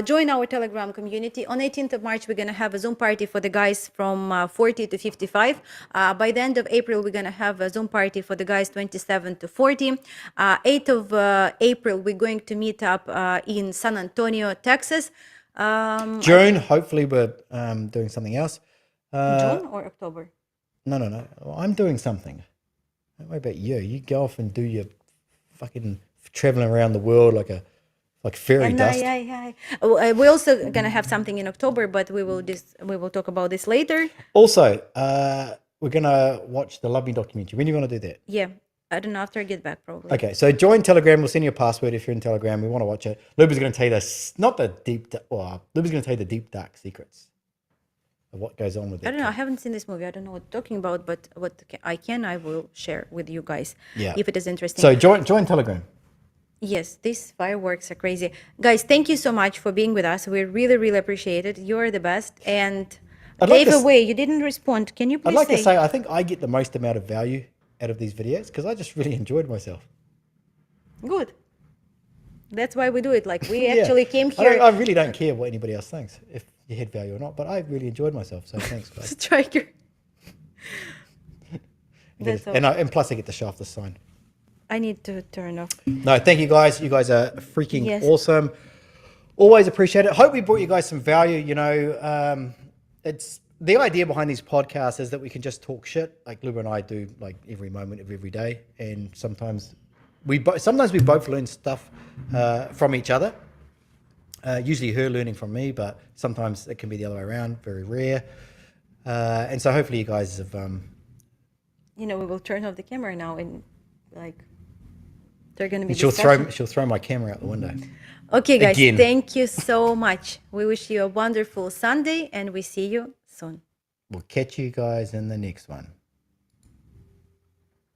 Join our Telegram community. On 18th of March, we're going to have a Zoom party for the guys from 40 to 55. By the end of April, we're going to have a Zoom party for the guys 27 to 40. 8th of April, we're going to meet up in San Antonio, Texas. June, hopefully we're doing something else. June or October? No. Well, I'm doing something. Don't worry about you. You go off and do your fucking traveling around the world like fairy dust. Yeah. We're also gonna have something in October, but we will talk about this later. Also, we're gonna watch the Love Me documentary. When are you gonna do that? Yeah, I don't know, after I get back probably. Okay, so join Telegram. We'll send you a password if you're in Telegram. We want to watch it. Luba's going to tell you this, Luba's going to tell you the deep, dark secrets of what goes on with it. I don't know. I haven't seen this movie. I don't know what you're talking about, but what I will share with you guys. Yeah. If it is interesting. So join Telegram. Yes, these fireworks are crazy, guys. Thank you so much for being with us. We really, really appreciate it. You're the best. And Dave, away. You didn't respond. Can you please? I'd like to say I think I get the most amount of value out of these videos because I just really enjoyed myself. Good. That's why we do it. Like we actually came here. I really don't care what anybody else thinks, if you had value or not, but I really enjoyed myself. So thanks, guys. Stryker. And plus I get to show off the sign. I need to turn off. No, thank you guys. You guys are freaking awesome. Always appreciate it. Hope we brought you guys some value. You know, it's the idea behind these podcasts is that we can just talk shit like Luba and I do, like every moment of every day. And sometimes we both learn stuff from each other. Usually her learning from me, but sometimes it can be the other way around. Very rare. And so hopefully you guys have. We will turn off the camera now and like. They're going to be. She'll throw my camera out the window. Okay, guys, Again. thank you so much. We wish you a wonderful Sunday and we see you soon. We'll catch you guys in the next one.